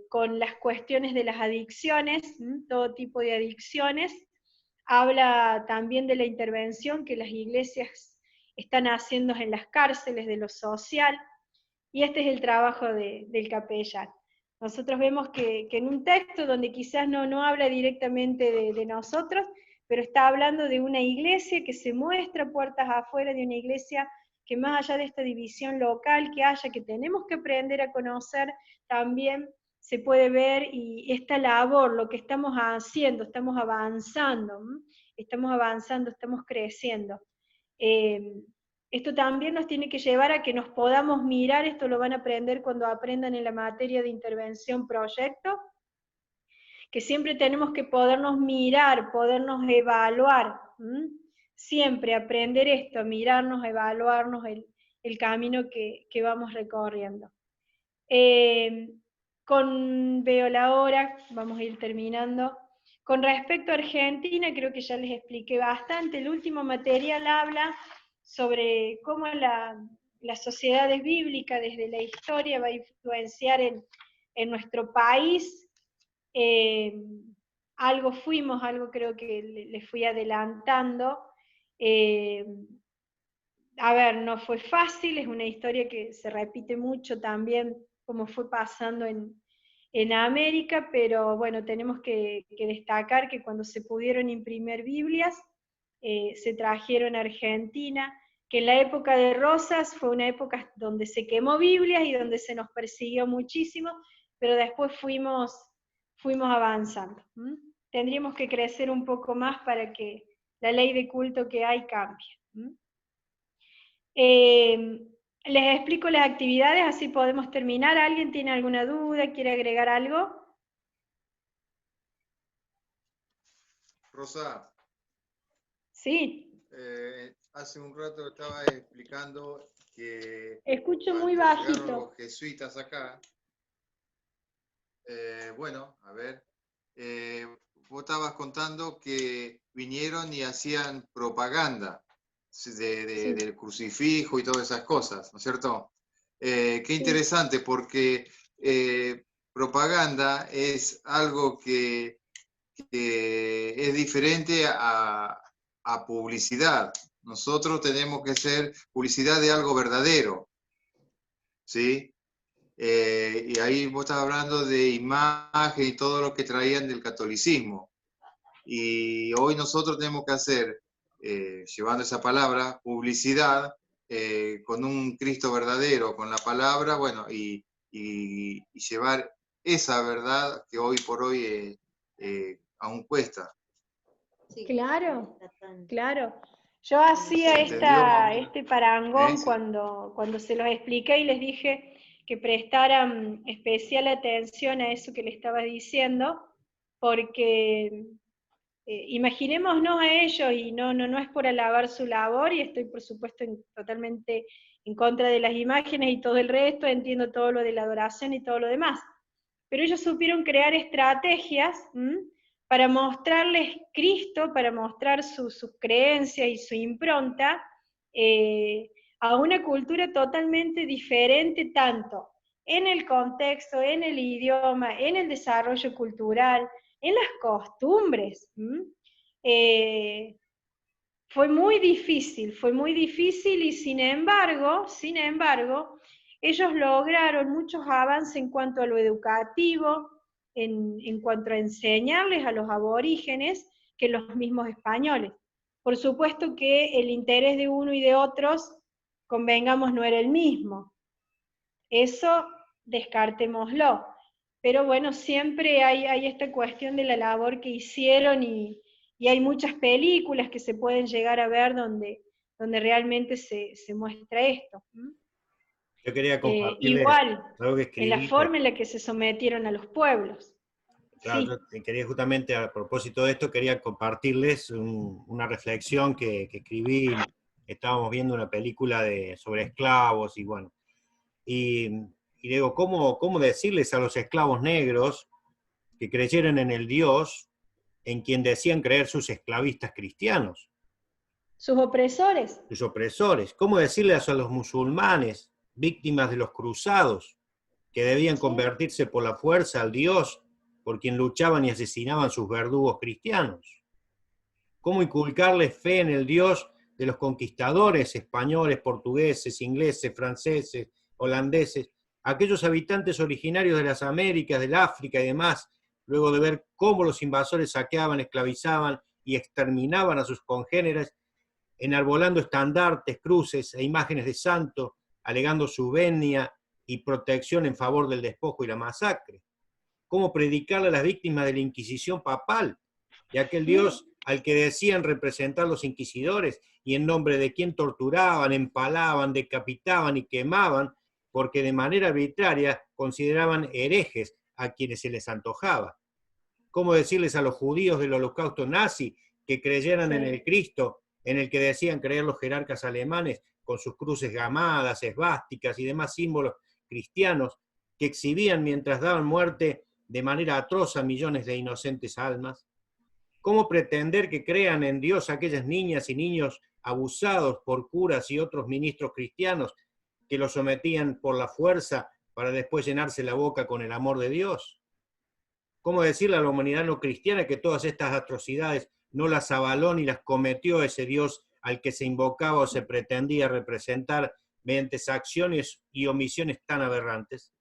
F: con las cuestiones de las adicciones, todo tipo de adicciones. Habla también de la intervención que las iglesias están haciendo en las cárceles, de lo social, y este es el trabajo del capellán. Nosotros vemos que en un texto donde quizás no habla directamente de nosotros, pero está hablando de una iglesia que se muestra puertas afuera, de una iglesia que más allá de esta división local que haya, que tenemos que aprender a conocer, también se puede ver, y esta labor, lo que estamos haciendo, estamos avanzando, estamos creciendo. Esto también nos tiene que llevar a que nos podamos mirar, esto lo van a aprender cuando aprendan en la materia de intervención proyecto, que siempre tenemos que podernos mirar, podernos evaluar, siempre aprender esto, mirarnos, evaluarnos, el camino que vamos recorriendo. Veo la hora, vamos a ir terminando. Con respecto a Argentina, creo que ya les expliqué bastante. El último material habla sobre cómo las sociedades bíblicas desde la historia va a influenciar en nuestro país. Algo creo que les fui adelantando. A ver, no fue fácil, es una historia que se repite mucho también, como fue pasando en América, pero bueno, tenemos que destacar que cuando se pudieron imprimir Biblias, se trajeron a Argentina, que en la época de Rosas fue una época donde se quemó Biblias y donde se nos persiguió muchísimo, pero después fuimos avanzando. Tendríamos que crecer un poco más para que la ley de culto que hay cambie. Les explico las actividades, así podemos terminar. ¿Alguien tiene alguna duda? ¿Quiere agregar algo?
M: Rosa.
F: Sí.
M: Hace un rato estaba explicando que...
F: Escucho muy bajito.
M: Llegaron los jesuitas acá. Bueno, a ver. Vos estabas contando que vinieron y hacían propaganda del crucifijo y todas esas cosas, ¿no es cierto? Qué interesante, porque propaganda es algo que es diferente a publicidad. Nosotros tenemos que hacer publicidad de algo verdadero, ¿sí? Y ahí vos estabas hablando de imagen y todo lo que traían del catolicismo. Y hoy nosotros tenemos que hacer, llevando esa palabra, publicidad con un Cristo verdadero, con la palabra, bueno, y llevar esa verdad que hoy por hoy aún cuesta.
F: Claro, claro. Yo hacía este parangón cuando se los expliqué y les dije que prestaran especial atención a eso que le estaba diciendo, porque imaginémonos a ellos, y no es por alabar su labor, y estoy por supuesto totalmente en contra de las imágenes y todo el resto, entiendo todo lo de la adoración y todo lo demás, pero ellos supieron crear estrategias para mostrarles Cristo, para mostrar sus creencias y su impronta a una cultura totalmente diferente, tanto en el contexto, en el idioma, en el desarrollo cultural, en las costumbres. Fue muy difícil y sin embargo, ellos lograron muchos avances en cuanto a lo educativo, en cuanto a enseñarles a los aborígenes que los mismos españoles. Por supuesto que el interés de uno y de otros, convengamos, no era el mismo. Eso descartémoslo. Pero bueno, siempre hay esta cuestión de la labor que hicieron y hay muchas películas que se pueden llegar a ver donde realmente se muestra esto.
A: Yo quería compartirles
F: igual,
A: algo que escribí,
F: en la forma en la que se sometieron a los pueblos.
A: Claro,
F: Sí.
A: yo quería justamente a propósito de esto, quería compartirles una reflexión que escribí. Estábamos viendo una película sobre esclavos y bueno, y digo, ¿cómo decirles a los esclavos negros que creyeran en el Dios en quien decían creer sus esclavistas cristianos?
F: Sus opresores.
A: Sus opresores. ¿Cómo decirles a los musulmanes, víctimas de los cruzados, que debían convertirse por la fuerza al Dios por quien luchaban y asesinaban sus verdugos cristianos? ¿Cómo inculcarles fe en el Dios de los conquistadores españoles, portugueses, ingleses, franceses, holandeses, aquellos habitantes originarios de las Américas, del África y demás, luego de ver cómo los invasores saqueaban, esclavizaban y exterminaban a sus congéneres, enarbolando estandartes, cruces e imágenes de santos, alegando su venia y protección en favor del despojo y la masacre? ¿Cómo predicarle a las víctimas de la Inquisición papal, de aquel Dios al que decían representar los inquisidores y en nombre de quien torturaban, empalaban, decapitaban y quemaban, porque de manera arbitraria consideraban herejes a quienes se les antojaba? ¿Cómo decirles a los judíos del holocausto nazi que creyeran en el Cristo en el que decían creer los jerarcas alemanes, con sus cruces gamadas, esvásticas y demás símbolos cristianos que exhibían mientras daban muerte de manera atroz a millones de inocentes almas? ¿Cómo pretender que crean en Dios aquellas niñas y niños abusados por curas y otros ministros cristianos que los sometían por la fuerza para después llenarse la boca con el amor de Dios? ¿Cómo decirle a la humanidad no cristiana que todas estas atrocidades no las avaló ni las cometió ese Dios al que se invocaba o se pretendía representar mediante acciones y omisiones tan aberrantes?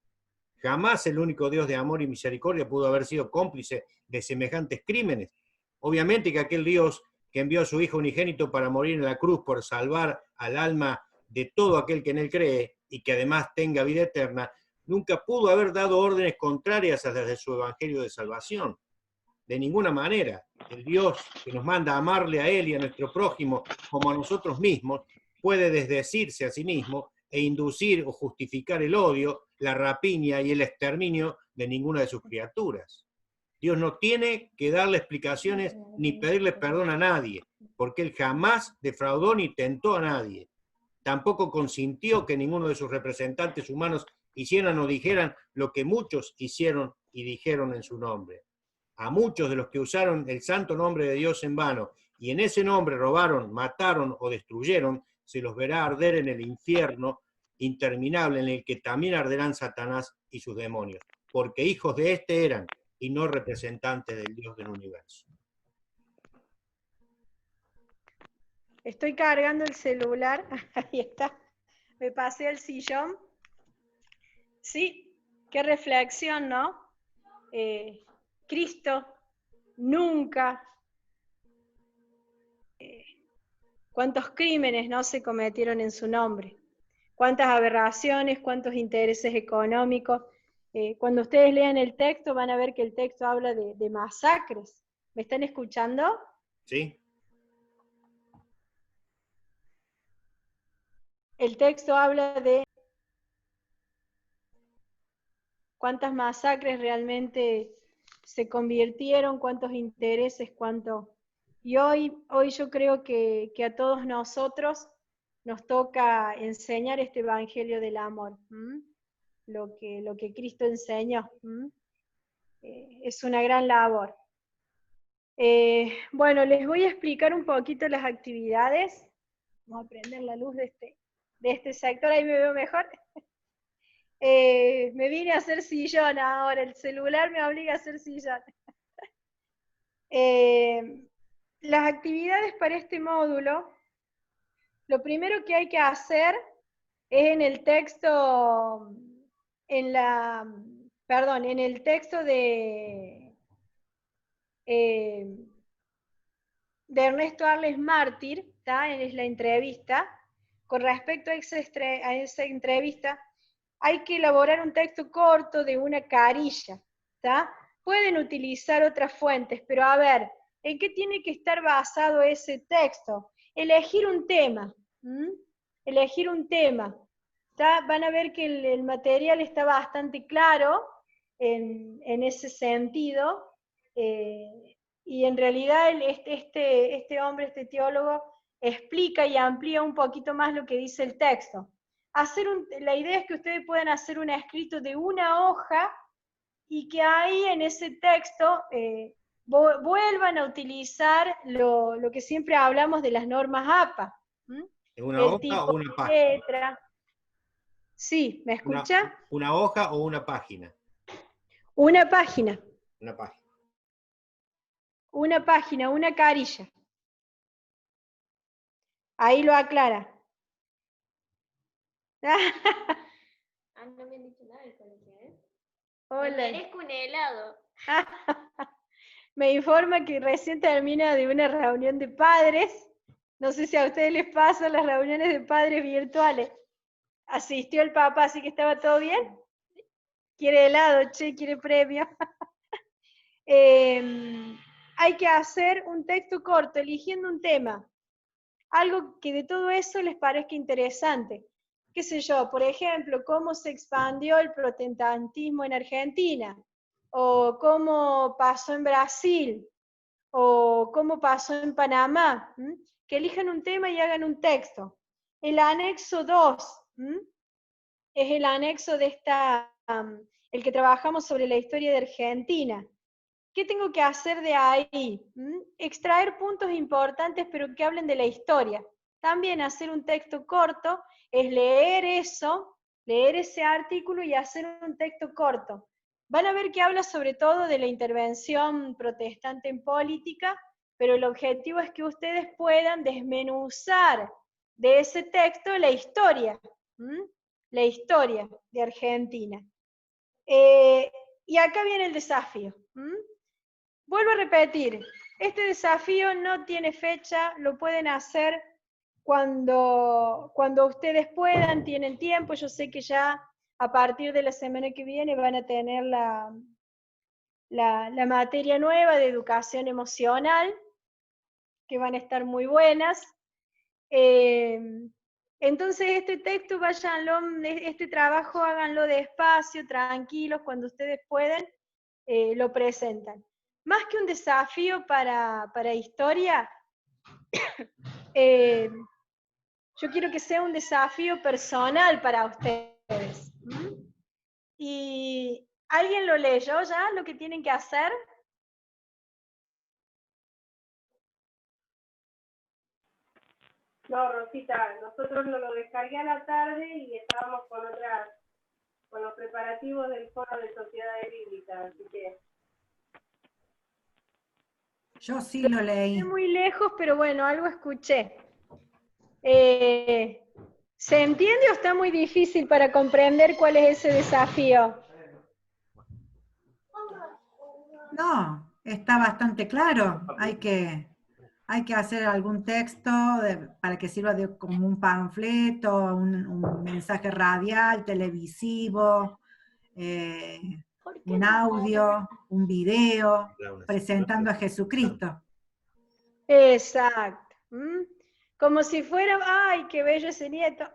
A: Jamás el único Dios de amor y misericordia pudo haber sido cómplice de semejantes crímenes. Obviamente que aquel Dios que envió a su Hijo unigénito para morir en la cruz por salvar al alma de todo aquel que en él cree y que además tenga vida eterna, nunca pudo haber dado órdenes contrarias a las de su evangelio de salvación. De ninguna manera. El Dios que nos manda a amarle a Él y a nuestro prójimo como a nosotros mismos puede desdecirse a sí mismo e inducir o justificar el odio, la rapiña y el exterminio de ninguna de sus criaturas. Dios no tiene que darle explicaciones ni pedirle perdón a nadie, porque Él jamás defraudó ni tentó a nadie. Tampoco consintió que ninguno de sus representantes humanos hicieran o dijeran lo que muchos hicieron y dijeron en su nombre. A muchos de los que usaron el santo nombre de Dios en vano y en ese nombre robaron, mataron o destruyeron, se los verá arder en el infierno interminable en el que también arderán Satanás y sus demonios, porque hijos de éste eran y no representantes del Dios del universo.
F: Estoy cargando el celular, ahí está, me pasé al sillón. Sí, qué reflexión, ¿no? Cristo nunca, cuántos crímenes no se cometieron en su nombre, cuántas aberraciones, cuántos intereses económicos. Cuando ustedes lean el texto van a ver que el texto habla de masacres. ¿Me están escuchando?
A: Sí.
F: El texto habla de cuántas masacres realmente se convirtieron, cuántos intereses, cuánto. Y hoy yo creo que a todos nosotros nos toca enseñar este evangelio del amor, lo que Cristo enseñó. Es una gran labor. Bueno, les voy a explicar un poquito las actividades. Vamos a prender la luz de este sector, ahí me veo mejor. Me vine a hacer sillón ahora, el celular me obliga a hacer sillón. Las actividades para este módulo, lo primero que hay que hacer es en el texto, en el texto de Ernesto Arles Mártir, es la entrevista. Con respecto a esa entrevista, hay que elaborar un texto corto de una carilla, Pueden utilizar otras fuentes, pero a ver, ¿en qué tiene que estar basado ese texto? Elegir un tema, elegir un tema, Van a ver que el material está bastante claro en ese sentido, y en realidad este hombre, este teólogo, explica y amplía un poquito más lo que dice el texto. La idea es que ustedes puedan hacer un escrito de una hoja y que ahí en ese texto vuelvan a utilizar lo que siempre hablamos de las normas APA.
A: ¿Una hoja o una página?
F: Letra. Sí, ¿me escucha?
A: ¿Una hoja o una página?
F: Una página.
A: Una página.
F: Una página, una carilla. Ahí lo aclara.
B: No me han dicho nada del colegio, ¿eh?
F: Hola.
B: Me merezco un helado.
F: Me informa que recién termina de una reunión de padres. No sé si a ustedes les pasan las reuniones de padres virtuales. Asistió el papá, así que estaba todo bien. ¿Quiere helado, che? ¿Quiere premio? Hay que hacer un texto corto, eligiendo un tema. Algo que de todo eso les parezca interesante. Qué sé yo, por ejemplo, cómo se expandió el protestantismo en Argentina, o cómo pasó en Brasil, o cómo pasó en Panamá. Que elijan un tema y hagan un texto. el anexo 2. Es el anexo de el que trabajamos sobre la historia de Argentina. ¿Qué tengo que hacer de ahí? Extraer puntos importantes, pero que hablen de la historia. También hacer un texto corto es leer eso, leer ese artículo y hacer un texto corto. Van a ver que habla sobre todo de la intervención protestante en política, pero el objetivo es que ustedes puedan desmenuzar de ese texto la historia de Argentina. Y acá viene el desafío. Vuelvo a repetir, este desafío no tiene fecha, lo pueden hacer cuando ustedes puedan, tienen tiempo. Yo sé que ya a partir de la semana que viene van a tener la materia nueva de educación emocional, que van a estar muy buenas. Entonces este texto, este trabajo háganlo despacio, tranquilos, cuando ustedes puedan, lo presentan. Más que un desafío para historia, yo quiero que sea un desafío personal para ustedes. ¿Y alguien lo leyó ya, lo que tienen que hacer?
B: No, Rosita, nosotros lo descargué a la tarde y estábamos con los preparativos del foro de sociedades bíblicas, así que...
J: Yo sí lo leí.
F: Estoy muy lejos, pero bueno, algo escuché. ¿Se entiende o está muy difícil para comprender cuál es ese desafío?
J: No, está bastante claro. Hay que hacer algún texto para que sirva como un panfleto, un mensaje radial, televisivo, un audio, un video, presentando a Jesucristo.
F: Exacto. Como si fuera, ¡ay, qué bello ese nieto!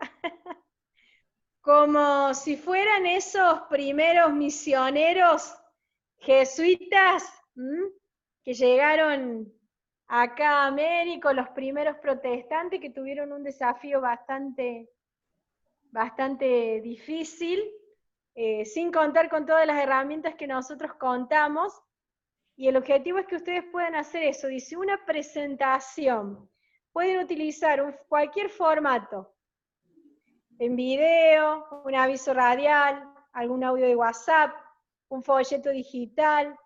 F: Como si fueran esos primeros misioneros jesuitas que llegaron acá a América, los primeros protestantes que tuvieron un desafío bastante difícil, sin contar con todas las herramientas que nosotros contamos. Y el objetivo es que ustedes puedan hacer eso. Dice, una presentación. Pueden utilizar cualquier formato. En video, un aviso radial, algún audio de WhatsApp, un folleto digital,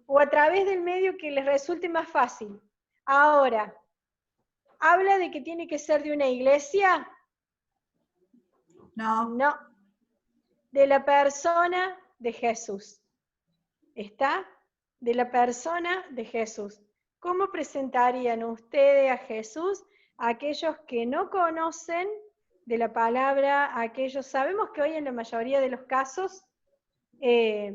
F: o a través del medio que les resulte más fácil. Ahora, ¿habla de que tiene que ser de una iglesia?
J: No.
F: No. De la persona de Jesús. ¿Está? De la persona de Jesús. ¿Cómo presentarían ustedes a Jesús a aquellos que no conocen de la palabra, a aquellos? Sabemos que hoy en la mayoría de los casos, y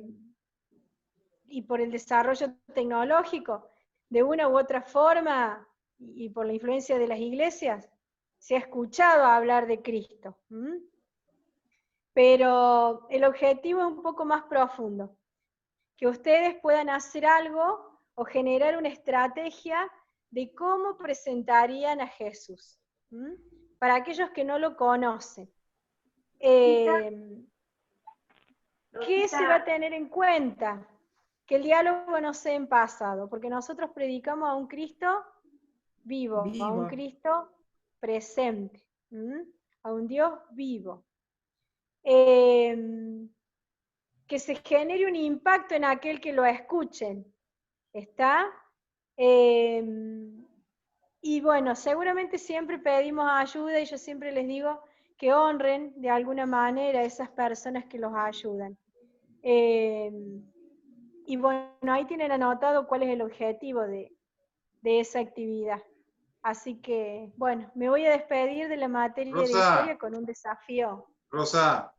F: por el desarrollo tecnológico, de una u otra forma, y por la influencia de las iglesias, se ha escuchado hablar de Cristo. Pero el objetivo es un poco más profundo. Que ustedes puedan hacer algo o generar una estrategia de cómo presentarían a Jesús, para aquellos que no lo conocen. ¿Qué se va a tener en cuenta? Que el diálogo no sea en pasado, porque nosotros predicamos a un Cristo vivo. A un Cristo presente, a un Dios vivo. Que se genere un impacto en aquel que lo escuchen, ¿está? Y bueno, seguramente siempre pedimos ayuda y yo siempre les digo que honren de alguna manera a esas personas que los ayudan. Y bueno, ahí tienen anotado cuál es el objetivo de esa actividad. Así que, bueno, me voy a despedir de la materia de historia con un desafío.
M: Rosa.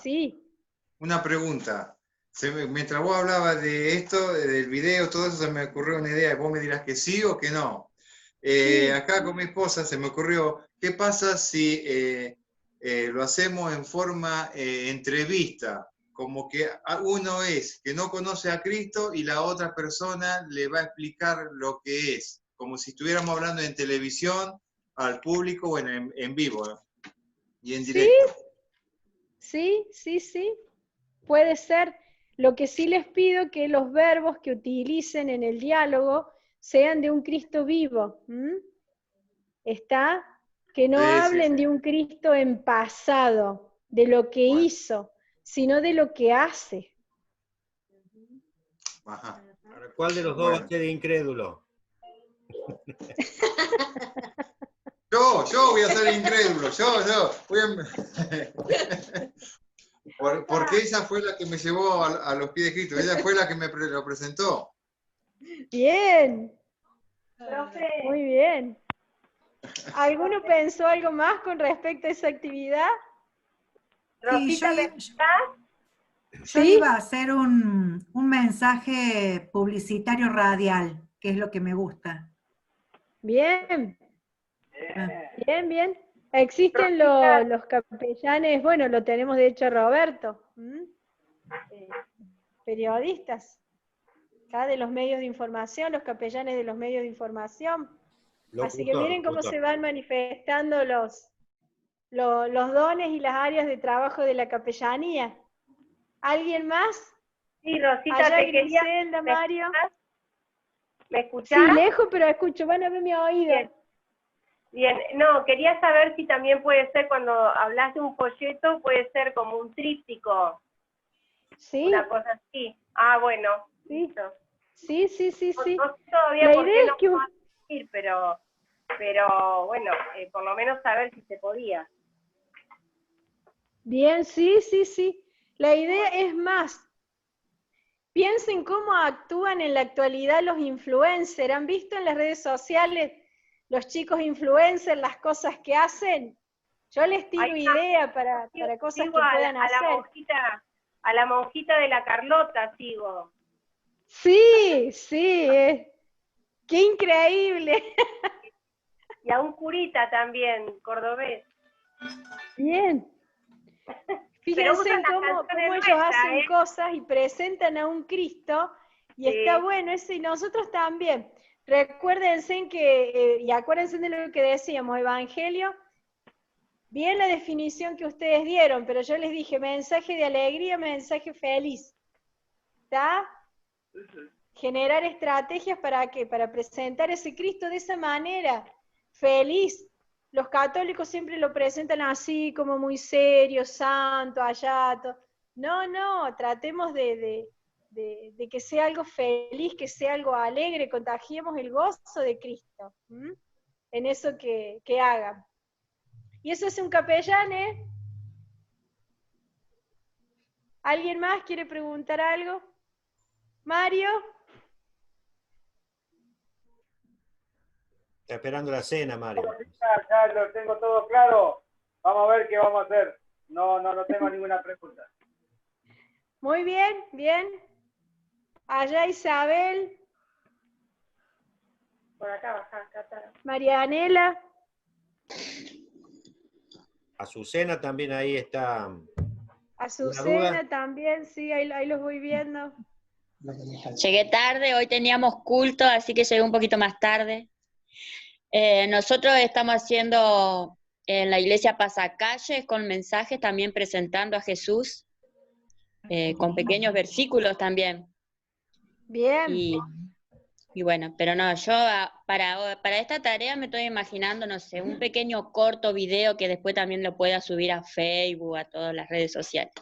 F: Sí.
M: Una pregunta. Mientras vos hablabas de esto, del video, todo eso, se me ocurrió una idea. Vos me dirás que sí o que no.
F: Sí.
M: Acá con mi esposa se me ocurrió, ¿qué pasa si lo hacemos en forma entrevista? Como que uno es que no conoce a Cristo y la otra persona le va a explicar lo que es. Como si estuviéramos hablando en televisión, al público, bueno, en vivo y en directo.
F: Sí, sí, sí, puede ser. Lo que sí les pido que los verbos que utilicen en el diálogo sean de un Cristo vivo. ¿Está? Que no hablen de un Cristo en pasado, de lo que hizo, sino de lo que hace.
M: Ajá.
A: ¿Para cuál de los dos va a ser incrédulo?
M: Yo voy a ser incrédulo, yo. Porque ella fue la que me llevó a los pies de Cristo, ella fue la que me lo presentó.
F: Bien.
B: Profe.
F: Muy bien. ¿Alguno pensó algo más con respecto a esa actividad?
J: Sí, yo
F: ¿Sí?
J: iba a hacer un mensaje publicitario radial, que es lo que me gusta.
F: Bien. Bien, bien. Existen los capellanes, bueno, lo tenemos de hecho Roberto, periodistas, acá de los medios de información, los capellanes de los medios de información. Así que miren cómo se van manifestando los dones y las áreas de trabajo de la capellanía. ¿Alguien más?
B: Sí, Rosita,
F: Allá
B: te quería...
F: Griselda, Mario.
B: ¿Me escuchás?
F: Sí, lejos, pero escucho, van a ver mi oído.
B: Bien, no, quería saber si también puede ser, cuando hablas de un folleto, puede ser como un tríptico.
F: Sí.
B: Una cosa así. Ah, bueno.
F: Sí,
B: listo.
F: sí, sí, sí.
B: No sé todavía
F: La
B: por
F: idea
B: qué
F: es
B: no
F: que
B: puedo decir, pero bueno, por lo menos saber si se podía.
F: Bien, sí, sí, sí. La idea es más. Piensen cómo actúan en la actualidad los influencers. ¿Han visto en las redes sociales los chicos influencers las cosas que hacen? Yo les tiro idea para cosas que puedan hacer.
B: A la monjita de la Carlota sigo.
F: Sí, sí. ¡Qué increíble!
B: Y a un curita también, cordobés.
F: Bien. Fíjense en cómo ellos hacen cosas y presentan a un Cristo, y está bueno eso, y nosotros también. Recuérdense y acuérdense de lo que decíamos, Evangelio, bien la definición que ustedes dieron, pero yo les dije mensaje de alegría, mensaje feliz. ¿Está? Generar estrategias ¿para qué? Para presentar ese Cristo de esa manera, feliz. Los católicos siempre lo presentan así, como muy serio, santo, allato. No, tratemos de que sea algo feliz, que sea algo alegre, contagiemos el gozo de Cristo en eso que hagan. Y eso es un capellán, ¿eh? ¿Alguien más quiere preguntar algo? ¿Mario?
A: Está esperando la cena, Mario.
K: Ya lo tengo todo claro. Vamos a ver qué vamos a hacer. No tengo ninguna pregunta.
F: Muy bien, bien. Allá Isabel.
B: Por acá, acá.
F: Marianela.
A: Azucena también ahí está.
F: Azucena también, sí, ahí los voy viendo.
N: Llegué tarde, hoy teníamos culto, así que llegué un poquito más tarde. Nosotros estamos haciendo en la iglesia pasacalles con mensajes, también presentando a Jesús, con pequeños versículos también.
F: Bien.
N: Y bueno, pero no, yo para esta tarea me estoy imaginando, no sé, un pequeño corto video que después también lo pueda subir a Facebook, a todas las redes sociales.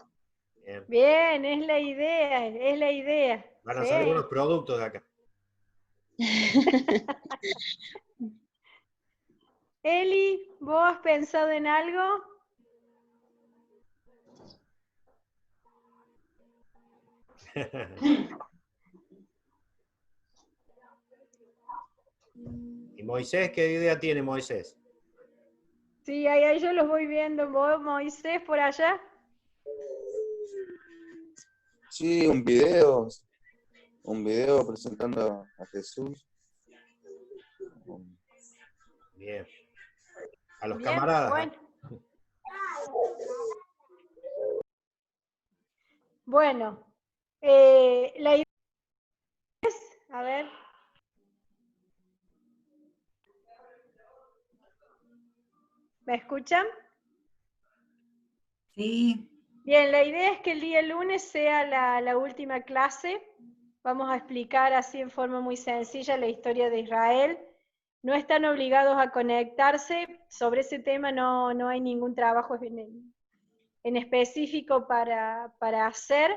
F: Bien, es la idea.
A: Van a salir unos productos de acá.
F: Eli, ¿vos has pensado en algo?
A: ¿Y Moisés qué idea tiene Moisés?
F: Sí, ahí yo los voy viendo. ¿Vos, Moisés, por allá?
G: Sí, un video presentando a Jesús.
A: Bien. A los camaradas.
F: Bueno. Bueno, la idea es, a ver. ¿Me escuchan?
J: Sí.
F: Bien, la idea es que el día lunes sea la última clase. Vamos a explicar así en forma muy sencilla la historia de Israel. No están obligados a conectarse. Sobre ese tema no hay ningún trabajo en específico para hacer.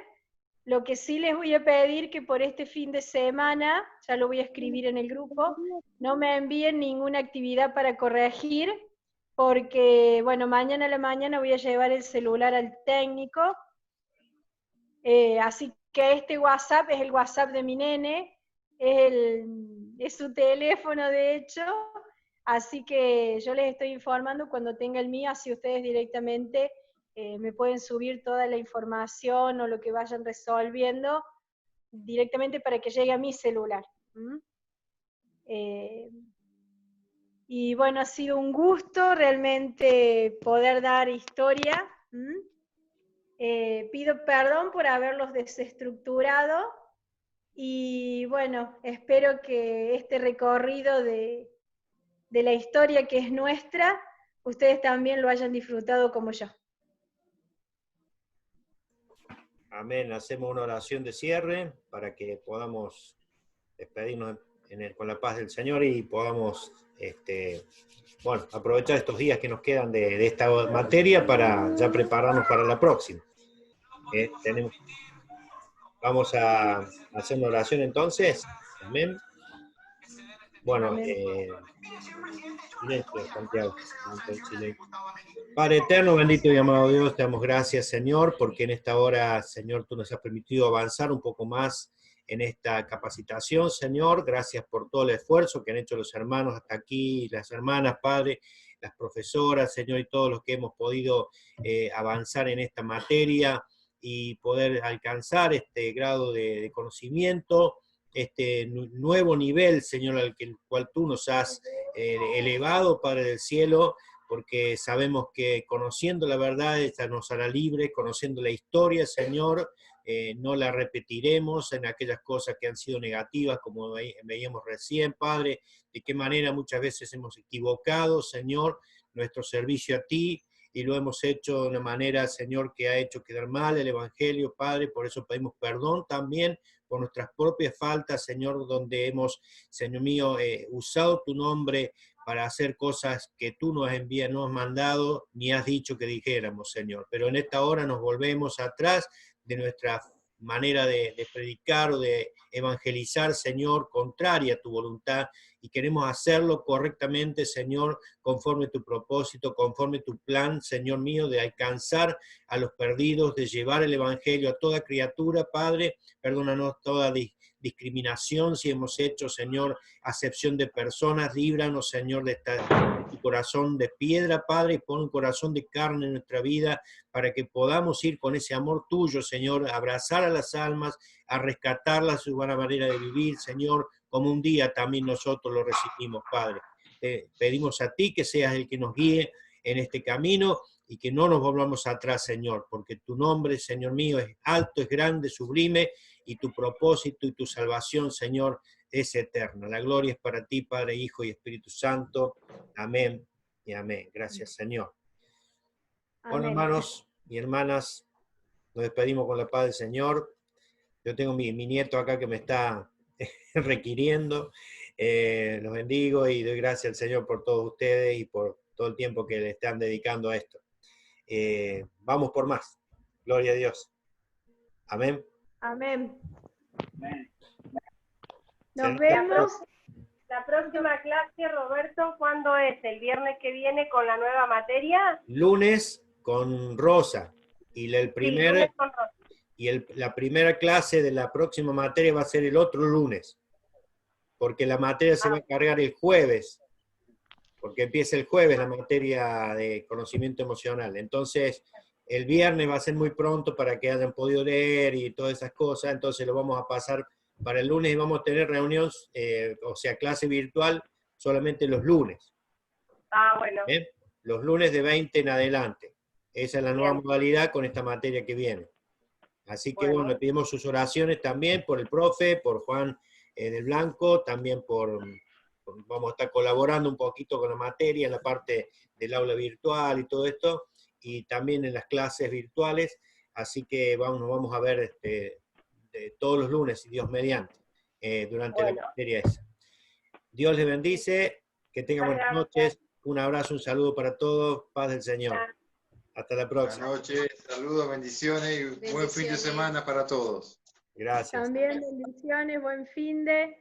F: Lo que sí les voy a pedir que por este fin de semana, ya lo voy a escribir en el grupo, no me envíen ninguna actividad para corregir, porque, bueno, mañana a la mañana voy a llevar el celular al técnico, así que este WhatsApp es el WhatsApp de mi nene, es su teléfono de hecho, así que yo les estoy informando cuando tenga el mío, así ustedes directamente me pueden subir toda la información o lo que vayan resolviendo directamente para que llegue a mi celular. Y bueno, ha sido un gusto realmente poder dar historia. Pido perdón por haberlos desestructurado y bueno, espero que este recorrido de la historia que es nuestra, ustedes también lo hayan disfrutado como yo.
A: Amén. Hacemos una oración de cierre para que podamos despedirnos con la paz del Señor y podamos bueno, aprovechar estos días que nos quedan de esta materia para ya prepararnos para la próxima. Vamos a hacer una oración entonces. Amén. Bueno, silencio, Santiago. Padre eterno, bendito y amado Dios, te damos gracias, Señor, porque en esta hora, Señor, tú nos has permitido avanzar un poco más en esta capacitación, Señor. Gracias por todo el esfuerzo que han hecho los hermanos hasta aquí, las hermanas, Padre, las profesoras, Señor, y todos los que hemos podido avanzar en esta materia y poder alcanzar este grado de conocimiento, este nuevo nivel, Señor, al cual tú nos has elevado, Padre del cielo, porque sabemos que conociendo la verdad esta nos hará libres, conociendo la historia, Señor, no la repetiremos en aquellas cosas que han sido negativas, como veíamos recién, Padre, de qué manera muchas veces hemos equivocado, Señor, nuestro servicio a ti, y lo hemos hecho de una manera, Señor, que ha hecho quedar mal el Evangelio, Padre, por eso pedimos perdón también por nuestras propias faltas, Señor, donde hemos, Señor mío, usado tu nombre para hacer cosas que tú nos envías, no has mandado, ni has dicho que dijéramos, Señor. Pero en esta hora nos volvemos atrás de nuestra manera de predicar o de evangelizar, Señor, contraria a tu voluntad, y queremos hacerlo correctamente, Señor, conforme tu propósito, conforme tu plan, Señor mío, de alcanzar a los perdidos, de llevar el evangelio a toda criatura, Padre. Perdónanos toda discriminación si hemos hecho, Señor, acepción de personas. Líbranos, Señor, de tu corazón de piedra, Padre, y pon un corazón de carne en nuestra vida para que podamos ir con ese amor tuyo, Señor, a abrazar a las almas, a rescatarlas, su buena manera de vivir, Señor, como un día también nosotros lo recibimos, Padre. Pedimos a ti que seas el que nos guíe en este camino y que no nos volvamos atrás, Señor, porque tu nombre, Señor mío, es alto, es grande, sublime, y tu propósito y tu salvación, Señor, es eterna. La gloria es para ti, Padre, Hijo y Espíritu Santo. Amén y amén. Gracias, Señor. Amén. Bueno, hermanos y hermanas, nos despedimos con la paz del Señor. Yo tengo mi nieto acá que me está requiriendo. Los bendigo y doy gracias al Señor por todos ustedes y por todo el tiempo que le están dedicando a esto. Vamos por más. Gloria a Dios. Amén.
F: Amén. Nos vemos.
B: La próxima clase, Roberto, ¿cuándo es? ¿El viernes que viene con la nueva materia?
A: Lunes con Rosa. Y la primera clase de la próxima materia va a ser el otro lunes. Porque la materia se va a cargar el jueves. Porque empieza el jueves la materia de conocimiento emocional. Entonces, el viernes va a ser muy pronto para que hayan podido leer y todas esas cosas. Entonces lo vamos a pasar para el lunes y vamos a tener reuniones, o sea, clase virtual solamente los lunes.
B: Ah, bueno.
A: Los lunes de 20 en adelante. Esa es la nueva modalidad con esta materia que viene. Así que bueno, le pedimos sus oraciones también por el profe, por Juan del Blanco, también por vamos a estar colaborando un poquito con la materia en la parte del aula virtual y todo esto, y también en las clases virtuales, así que nos vamos a ver todos los lunes, si Dios mediante, durante la materia esa. Dios les bendice, que tengan buenas noches, un abrazo, un saludo para todos, paz del Señor. Hasta la próxima.
M: Buenas noches, saludos, bendiciones y buen fin de semana para todos.
A: Gracias.
B: También bendiciones, buen fin de.